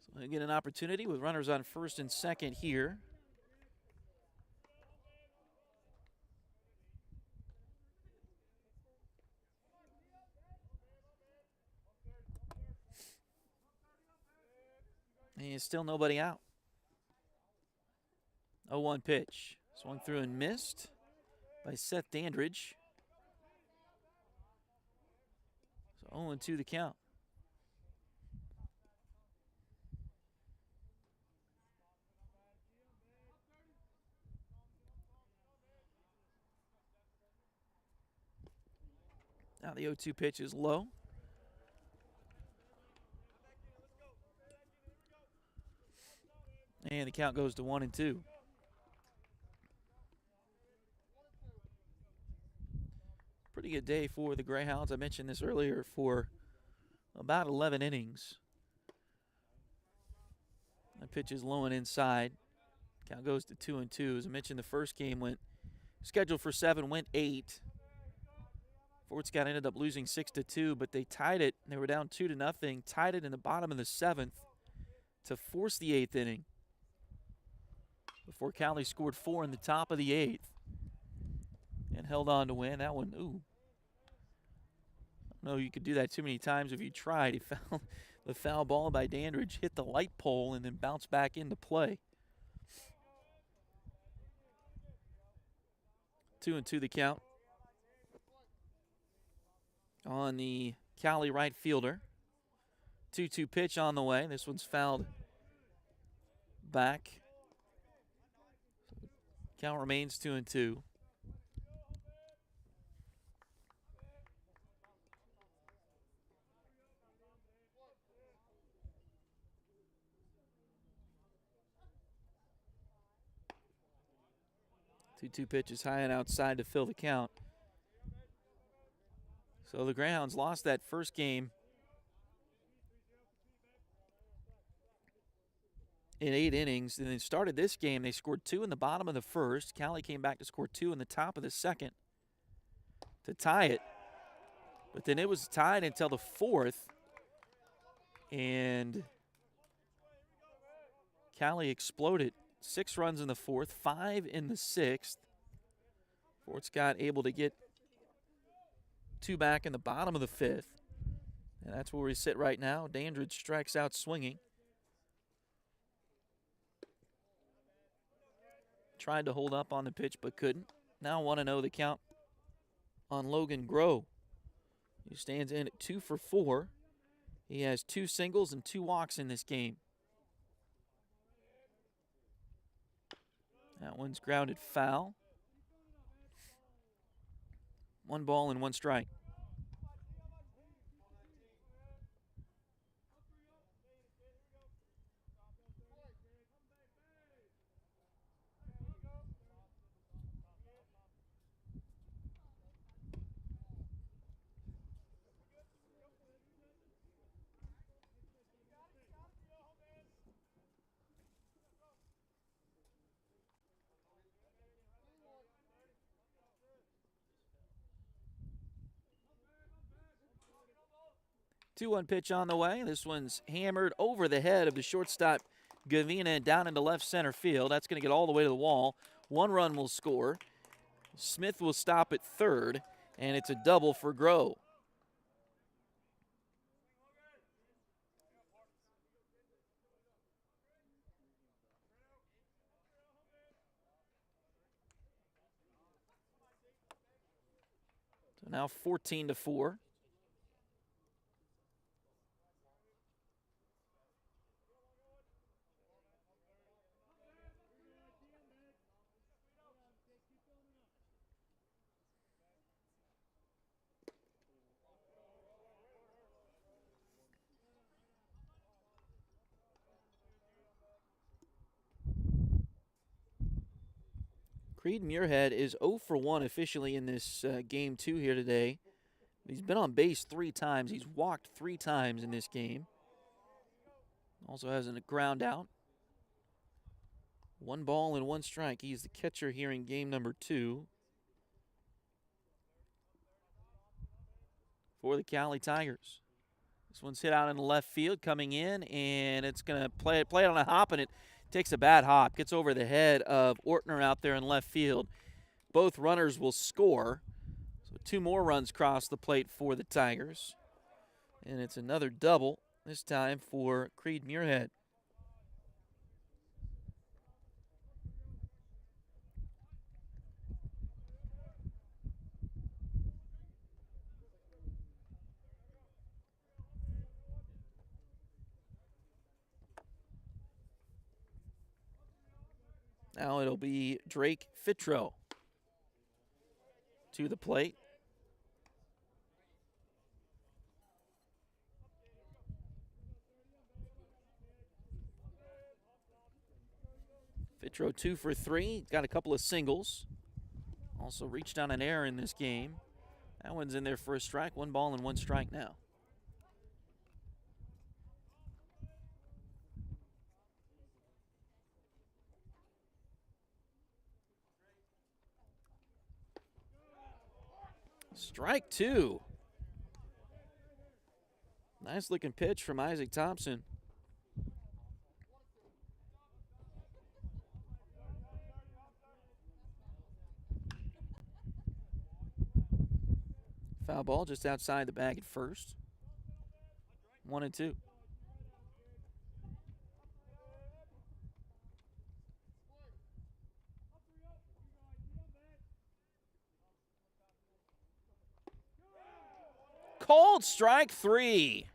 So he'll get an opportunity with runners on first and second here. And still nobody out. 0-1 pitch. Swung through and missed by Seth Dandridge. So 0-2 the count. Now the 0-2 pitch is low. And the count goes to 1-2. Pretty good day for the Greyhounds. I mentioned this earlier, for about 11 innings. The pitch is low and inside. Count goes to 2-2. As I mentioned, the first game went scheduled for 7, went 8. Fort Scott ended up losing 6-2, but they tied it. They were down 2-0, tied it in the bottom of the 7th to force the 8th inning, before Cowley scored 4 in the top of the 8th and held on to win. That one, ooh. I don't know, you could do that too many times if you tried. He found the foul ball by Dandridge, hit the light pole, and then bounced back into play. 2-2 the count on the Cowley right fielder. 2-2 pitch on the way. This one's fouled back. Count remains 2-2. Two pitches high and outside to fill the count. So the Greyhounds lost that first game in 8 innings. And they started this game. They scored 2 in the bottom of the first. Cowley came back to score 2 in the top of the second to tie it. But then it was tied until the fourth. And Cowley exploded. 6 runs in the fourth, 5 in the sixth. Fort Scott able to get 2 back in the bottom of the fifth. And that's where we sit right now. Dandridge strikes out swinging. Tried to hold up on the pitch but couldn't. Now 1-0 the count on Logan Groh. He stands in at 2 for 4. He has 2 singles and 2 walks in this game. That one's grounded foul. 1 ball and 1 strike. Two-one pitch on the way. This one's hammered over the head of the shortstop Gavina and down into left center field. That's going to get all the way to the wall. 1 run will score. Smith will stop at third, and it's a double for Groh. So now 14-4. Creed Muirhead is 0 for 1 officially in this game 2 here today. He's been on base 3 times. He's walked 3 times in this game. Also has a ground out. 1 ball and 1 strike. He's the catcher here in game number 2 for the Cowley Tigers. This one's hit out in the left field, coming in, and it's going to play it on a hop, and it takes a bad hop. Gets over the head of Ortner out there in left field. Both runners will score. So 2 more runs cross the plate for the Tigers. And it's another double, this time for Creed Muirhead. Now it'll be Drake Fitro to the plate. Fitro 2 for 3. Got a couple of singles. Also reached on an error in this game. That one's in there for a strike. 1 ball and 1 strike now. Strike 2. Nice looking pitch from Isaac Thompson. Foul ball just outside the bag at first. 1-2. Called strike 3.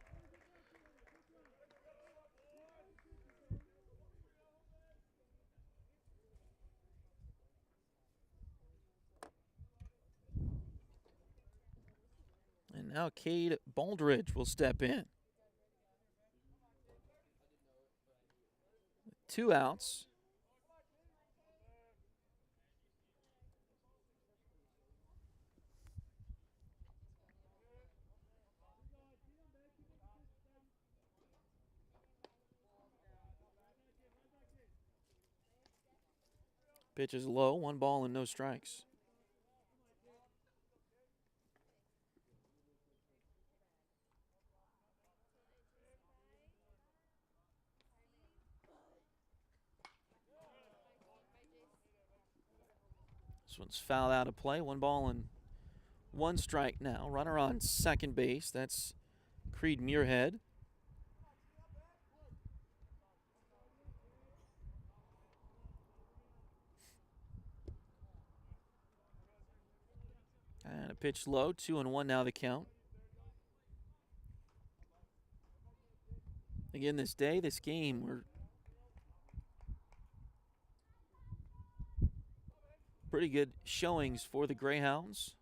And now Cade Baldridge will step in. 2 outs. Pitch is low, 1 ball and no strikes. This one's fouled out of play. 1 ball and 1 strike now. Runner on second base. That's Creed Muirhead. And a pitch low. 2-1 now the count. Again, this game, we're pretty good showings for the Greyhounds.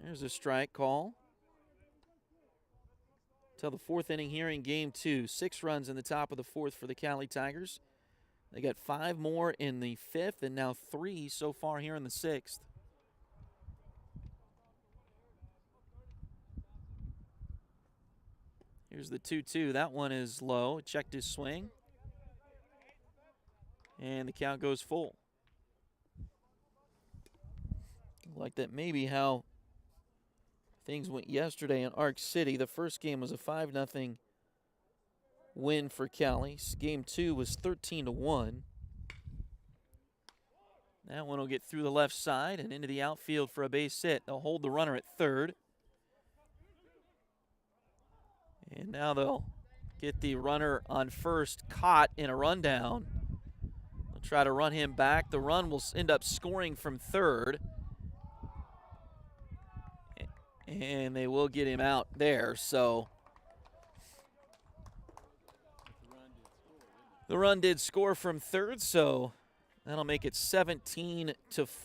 There's a strike call. Till the 4th inning here in game 2. 6 runs in the top of the 4th for the Cowley Tigers. They got 5 more in the 5th and now 3 so far here in the 6th. Here's the 2-2. That one is low. Checked his swing. And the count goes full. Like that maybe how things went yesterday in Arc City. The first game was a 5-0 win for Cowley. Game 2 was 13-1. That one will get through the left side and into the outfield for a base hit. They'll hold the runner at third. And now they'll get the runner on first caught in a rundown. They'll try to run him back. The run will end up scoring from third. And they will get him out there. So the run did score from third, so that'll make it 17-4.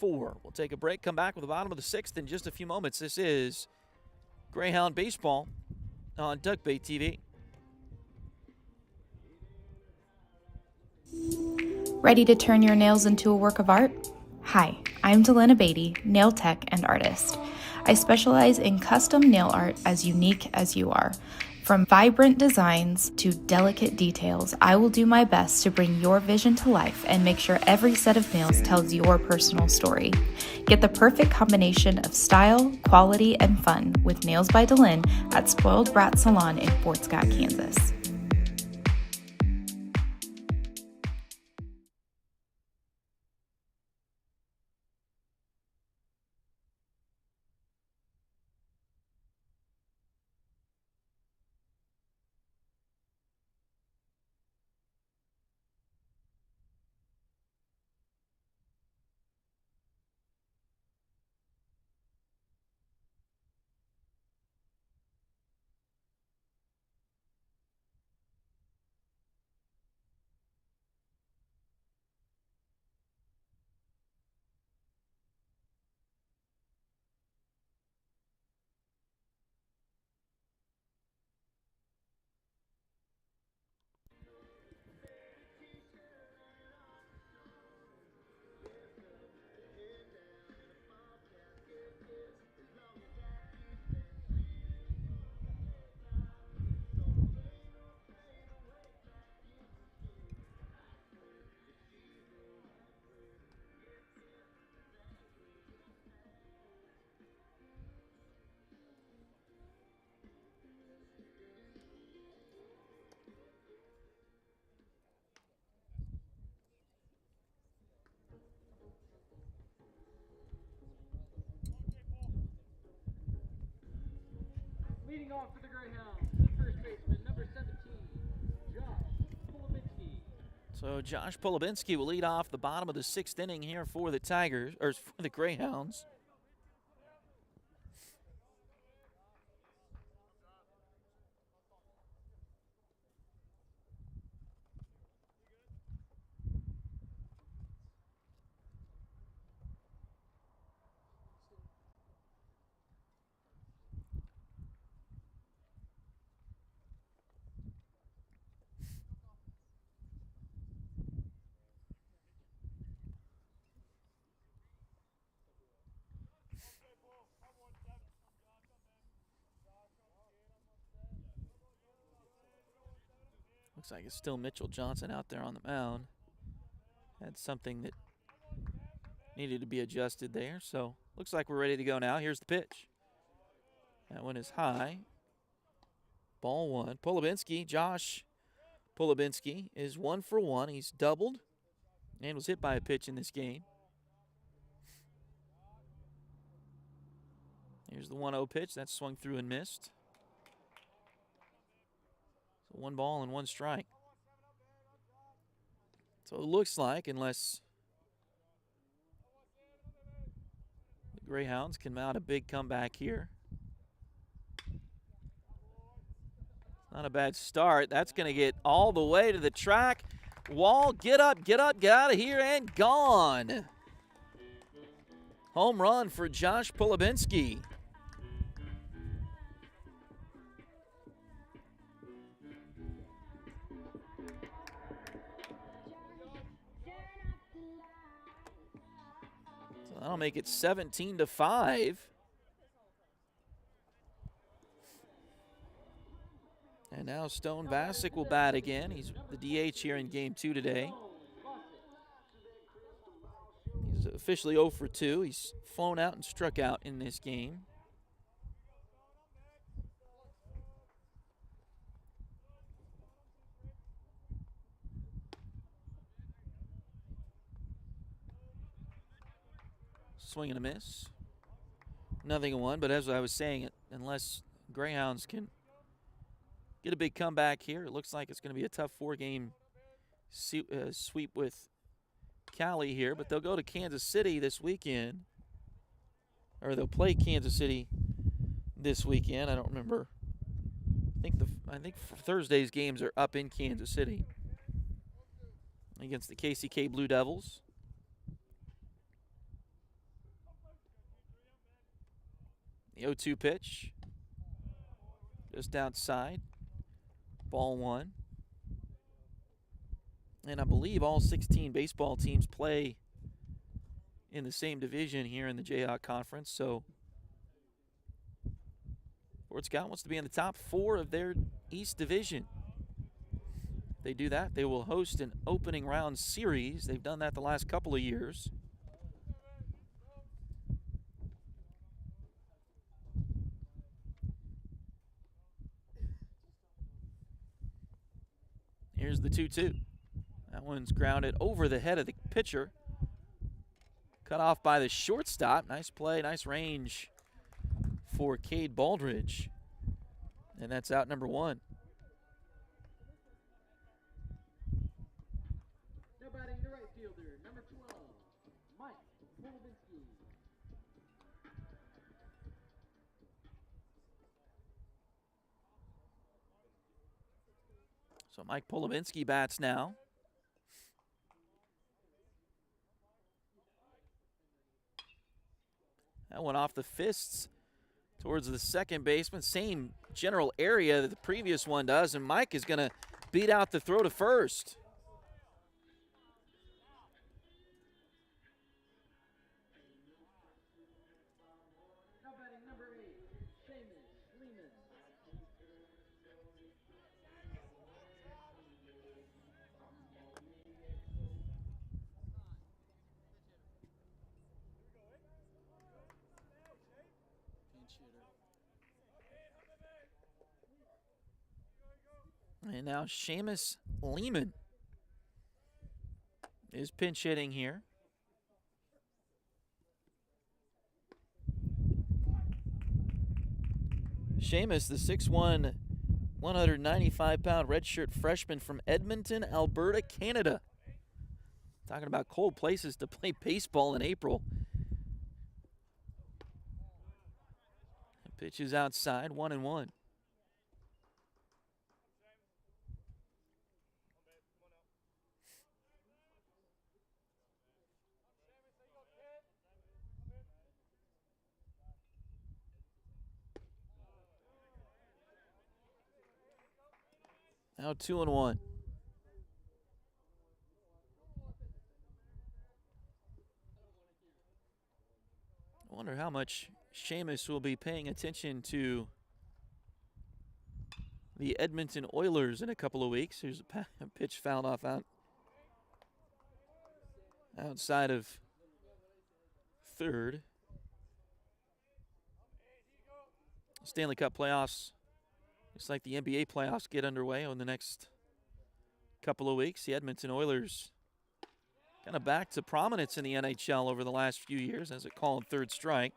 We'll take a break, come back with the bottom of the 6th in just a few moments. This is Greyhound Baseball on Duck Bay TV. Ready to turn your nails into a work of art? Hi, I'm Delena Beatty, nail tech and artist. I specialize in custom nail art as unique as you are. From vibrant designs to delicate details, I will do my best to bring your vision to life and make sure every set of nails tells your personal story. Get the perfect combination of style, quality, and fun with Nails by Delin at Spoiled Brat Salon in Fort Scott, Kansas. Leading off for the Greyhounds, the first baseman, number 17, Josh Polubinski. So Josh Polubinski will lead off the bottom of the 6th inning here for the Tigers, or for the Greyhounds. Looks like it's still Mitchell Johnson out there on the mound. That's something that needed to be adjusted there. So looks like we're ready to go now. Here's the pitch. That one is high. Ball one. Polubinski, Josh Polubinski is 1 for 1. He's doubled and was hit by a pitch in this game. Here's the 1-0 pitch. That's swung through and missed. So 1 ball and 1 strike. So it looks like, unless the Greyhounds can mount a big comeback here. Not a bad start. That's going to get all the way to the track. Wall, get up, get out of here, and gone. Home run for Josh Polubinski. So that'll make it 17-5. And now Stone Bassick will bat again. He's the DH here in Game 2 today. He's officially 0 for 2. He's flown out and struck out in this game. Swing and a miss. 0-1, but as I was saying, unless Greyhounds can get a big comeback here, it looks like it's going to be a tough 4-game sweep with Cowley here, but they'll go to Kansas City this weekend, or they'll play Kansas City this weekend. I don't remember. I think Thursday's games are up in Kansas City against the KCK Blue Devils. The 0-2 pitch, just outside. Ball 1. And I believe all 16 baseball teams play in the same division here in the Jayhawk Conference. So Fort Scott wants to be in the top 4 of their East Division. If they do that, they will host an opening round series. They've done that the last couple of years. Here's the 2-2. That one's grounded over the head of the pitcher. Cut off by the shortstop. Nice play, nice range for Cade Baldridge. And that's out number 1. Now batting the right fielder, number 12, Mike Polubinski. So Mike Polubinski bats now. That went off the fists towards the second baseman. Same general area that the previous one does, and Mike is going to beat out the throw to first. Now batting number 8, Seamus Lehman. Pinch hitter. And now Seamus Lehman is pinch hitting here. Seamus, the 6'1", 195-pound redshirt freshman from Edmonton, Alberta, Canada. Talking about cold places to play baseball in April. Pitch is outside, 1-1. Now 2-1. I wonder how much Seamus will be paying attention to the Edmonton Oilers in a couple of weeks. Here's a pitch fouled off out outside of third. Stanley Cup playoffs, just like the NBA playoffs, get underway in the next couple of weeks. The Edmonton Oilers kind of back to prominence in the NHL over the last few years as it called third strike.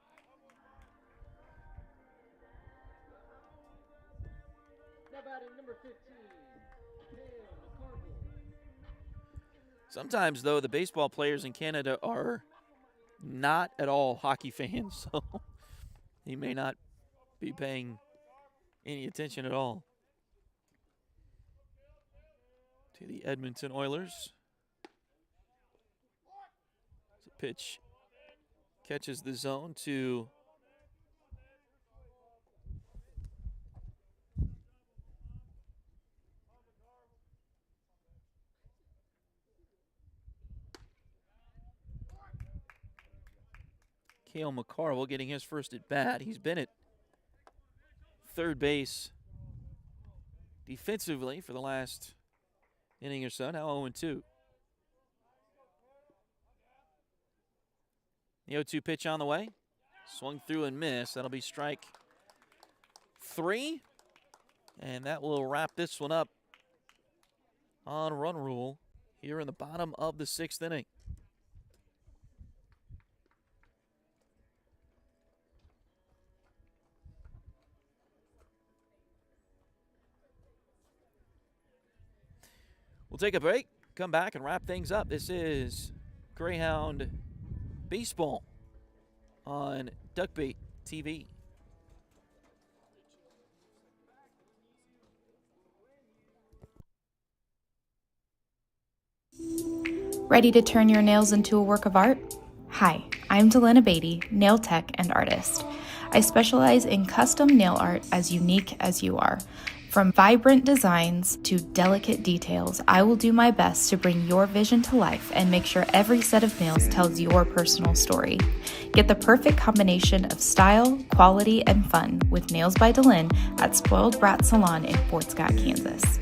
Now batting number 15, Cale McCarville. Sometimes, though, the baseball players in Canada are not at all hockey fans, so he may not be paying any attention at all to the Edmonton Oilers. The pitch catches the zone to Cale McCarville getting his first at bat. He's been at third base defensively for the last inning or so. Now 0-2. The 0-2 pitch on the way. Swung through and missed. That'll be strike 3. And that will wrap this one up on run rule here in the bottom of the 6th inning. We'll take a break, come back, and wrap things up. This is Greyhound Baseball on Duckbait TV. Ready to turn your nails into a work of art? Hi, I'm Delana Beatty, nail tech and artist. I specialize in custom nail art as unique as you are. From vibrant designs to delicate details, I will do my best to bring your vision to life and make sure every set of nails tells your personal story. Get the perfect combination of style, quality, and fun with Nails by Delin at Spoiled Brat Salon in Fort Scott, Kansas.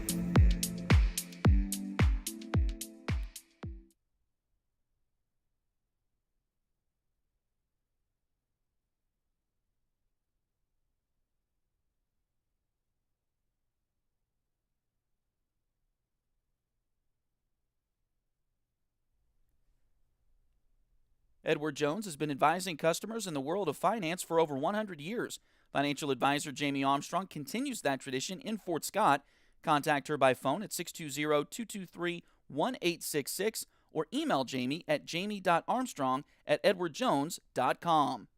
Edward Jones has been advising customers in the world of finance for over 100 years. Financial advisor Jamie Armstrong continues that tradition in Fort Scott. Contact her by phone at 620-223-1866 or email Jamie at jamie.armstrong@edwardjones.com.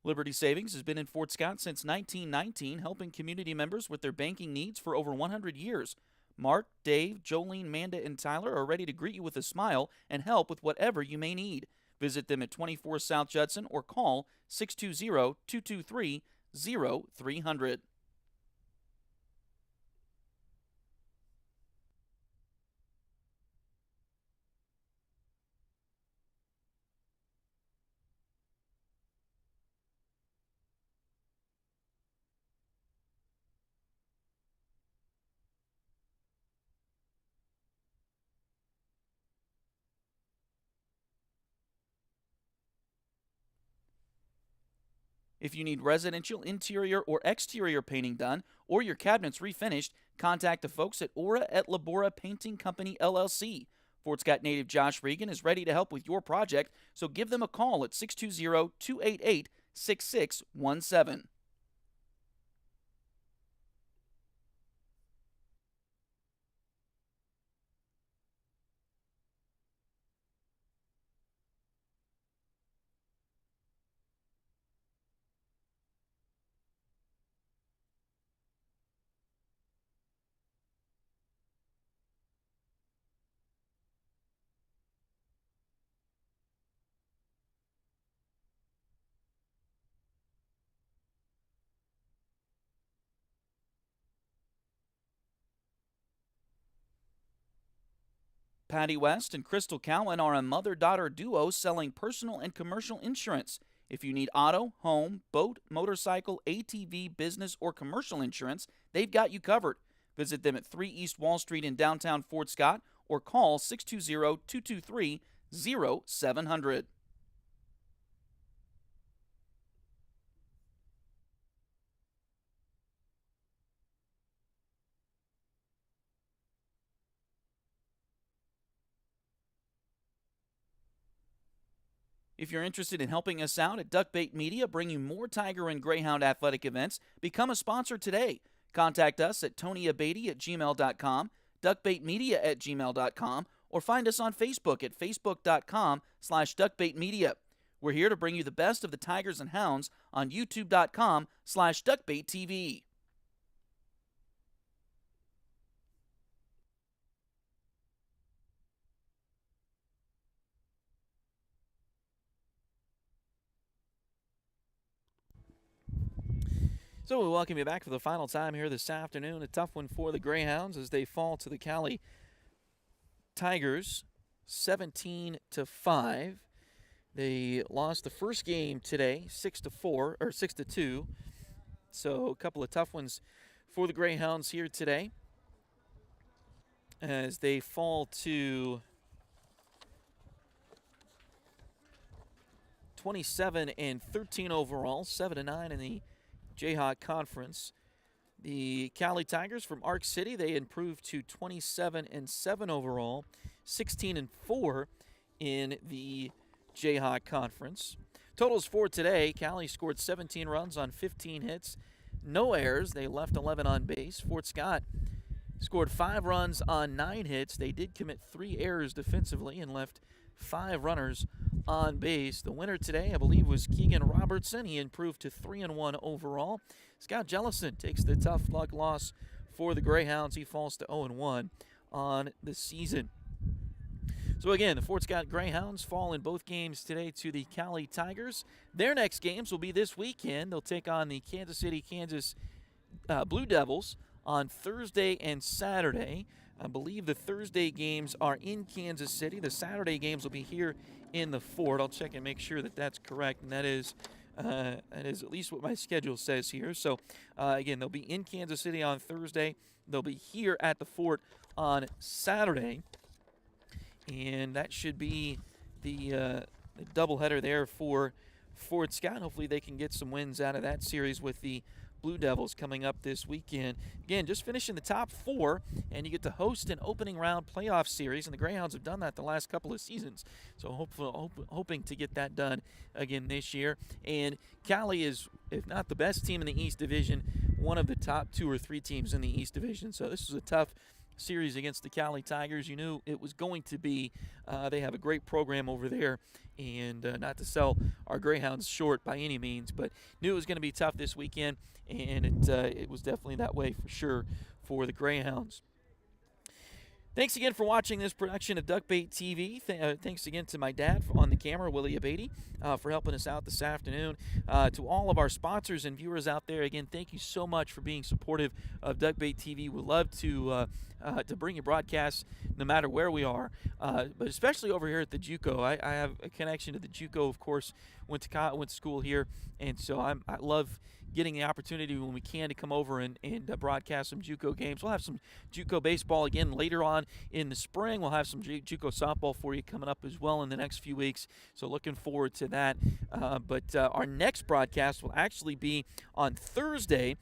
Liberty Savings has been in Fort Scott since 1919, helping community members with their banking needs for over 100 years. Mark, Dave, Jolene, Manda, and Tyler are ready to greet you with a smile and help with whatever you may need. Visit them at 24 South Judson or call 620-223-0300. If you need residential interior or exterior painting done or your cabinets refinished, contact the folks at Aura et Labora Painting Company, LLC. Fort Scott native Josh Regan is ready to help with your project, so give them a call at 620-288-6617. Patty West and Crystal Cowan are a mother-daughter duo selling personal and commercial insurance. If you need auto, home, boat, motorcycle, ATV, business, or commercial insurance, they've got you covered. Visit them at 3 East Wall Street in downtown Fort Scott or call 620-223-0700. If you're interested in helping us out at Duckbait Media, bring you more Tiger and Greyhound athletic events, become a sponsor today. Contact us at tonyabady@gmail.com, duckbaitmedia@gmail.com, or find us on Facebook at facebook.com/duckbaitmedia. We're here to bring you the best of the Tigers and Hounds on youtube.com/duckbaittv. So we welcome you back for the final time here this afternoon. A tough one for the Greyhounds as they fall to the Cowley Tigers 17-5. They lost the first game today 6-4 or 6-2. So a couple of tough ones for the Greyhounds here today as they fall to 27-13 overall, 7-9 in the Jayhawk Conference. The Cowley Tigers from Arc City, they improved to 27-7 overall, 16-4 in the Jayhawk Conference. Totals for today, Cowley scored 17 runs on 15 hits, no errors. They left 11 on base. Fort Scott scored 5 runs on 9 hits. They did commit 3 errors defensively and left 5 runners on base. The winner today, I believe, was Keegan Robertson. He improved to 3-1 overall. Scott Jellison takes the tough luck loss for the Greyhounds. He falls to 0-1 on the season. So again, the Fort Scott Greyhounds fall in both games today to the Cowley Tigers. Their next games will be this weekend. They'll take on the Kansas City, Kansas Blue Devils on Thursday and Saturday. I believe the Thursday games are in Kansas City. The Saturday games will be here in the Fort. I'll check and make sure that that's correct, and that is at least what my schedule says here. So, again, they'll be in Kansas City on Thursday. They'll be here at the Fort on Saturday, and that should be the doubleheader there for Fort Scott. Hopefully they can get some wins out of that series with the Blue Devils coming up this weekend. Again, just finishing the top 4, and you get to host an opening round playoff series, and the Greyhounds have done that the last couple of seasons. So hoping to get that done again this year. And Cowley is, if not the best team in the East Division, one of the top 2 or 3 teams in the East Division. So this is a tough series against the Cowley Tigers. You knew it was going to be. They have a great program over there, and not to sell our Greyhounds short by any means, but knew it was going to be tough this weekend, and it was definitely that way for sure for the Greyhounds. Thanks again for watching this production of Duckbait TV. Thanks again to my dad on the camera, Willie Abady, for helping us out this afternoon. To all of our sponsors and viewers out there, again, thank you so much for being supportive of Duckbait TV. We'd love to bring you broadcasts no matter where we are, but especially over here at the JUCO. I have a connection to the JUCO, of course. Went to school here, and so I love getting the opportunity when we can to come over and broadcast some JUCO games. We'll have some JUCO baseball again later on in the spring. We'll have some JUCO softball for you coming up as well in the next few weeks, so looking forward to that. But our next broadcast will actually be on Thursday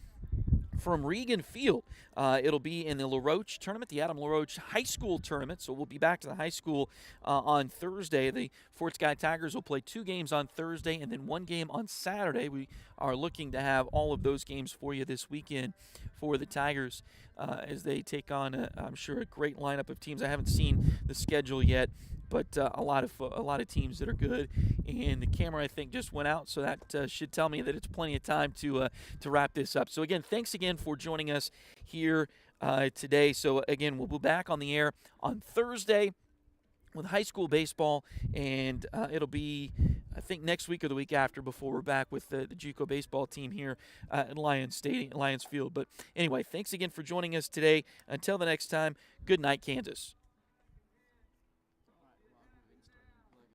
from Regan Field. It'll be in the LaRoche tournament, the Adam LaRoche High School tournament. So we'll be back to the high school on Thursday. The Fort Scott Tigers will play 2 games on Thursday and then 1 game on Saturday. We are looking to have all of those games for you this weekend for the Tigers as they take on, I'm sure, a great lineup of teams. I haven't seen the schedule yet, but a lot of teams that are good. And the camera, I think, just went out, so that should tell me that it's plenty of time to wrap this up. So again, thanks again for joining us here today. So again, we'll be back on the air on Thursday with high school baseball, and it'll be, I think, next week or the week after before we're back with the JUCO baseball team here at Lions Field. But anyway, thanks again for joining us today. Until the next time, good night, Kansas.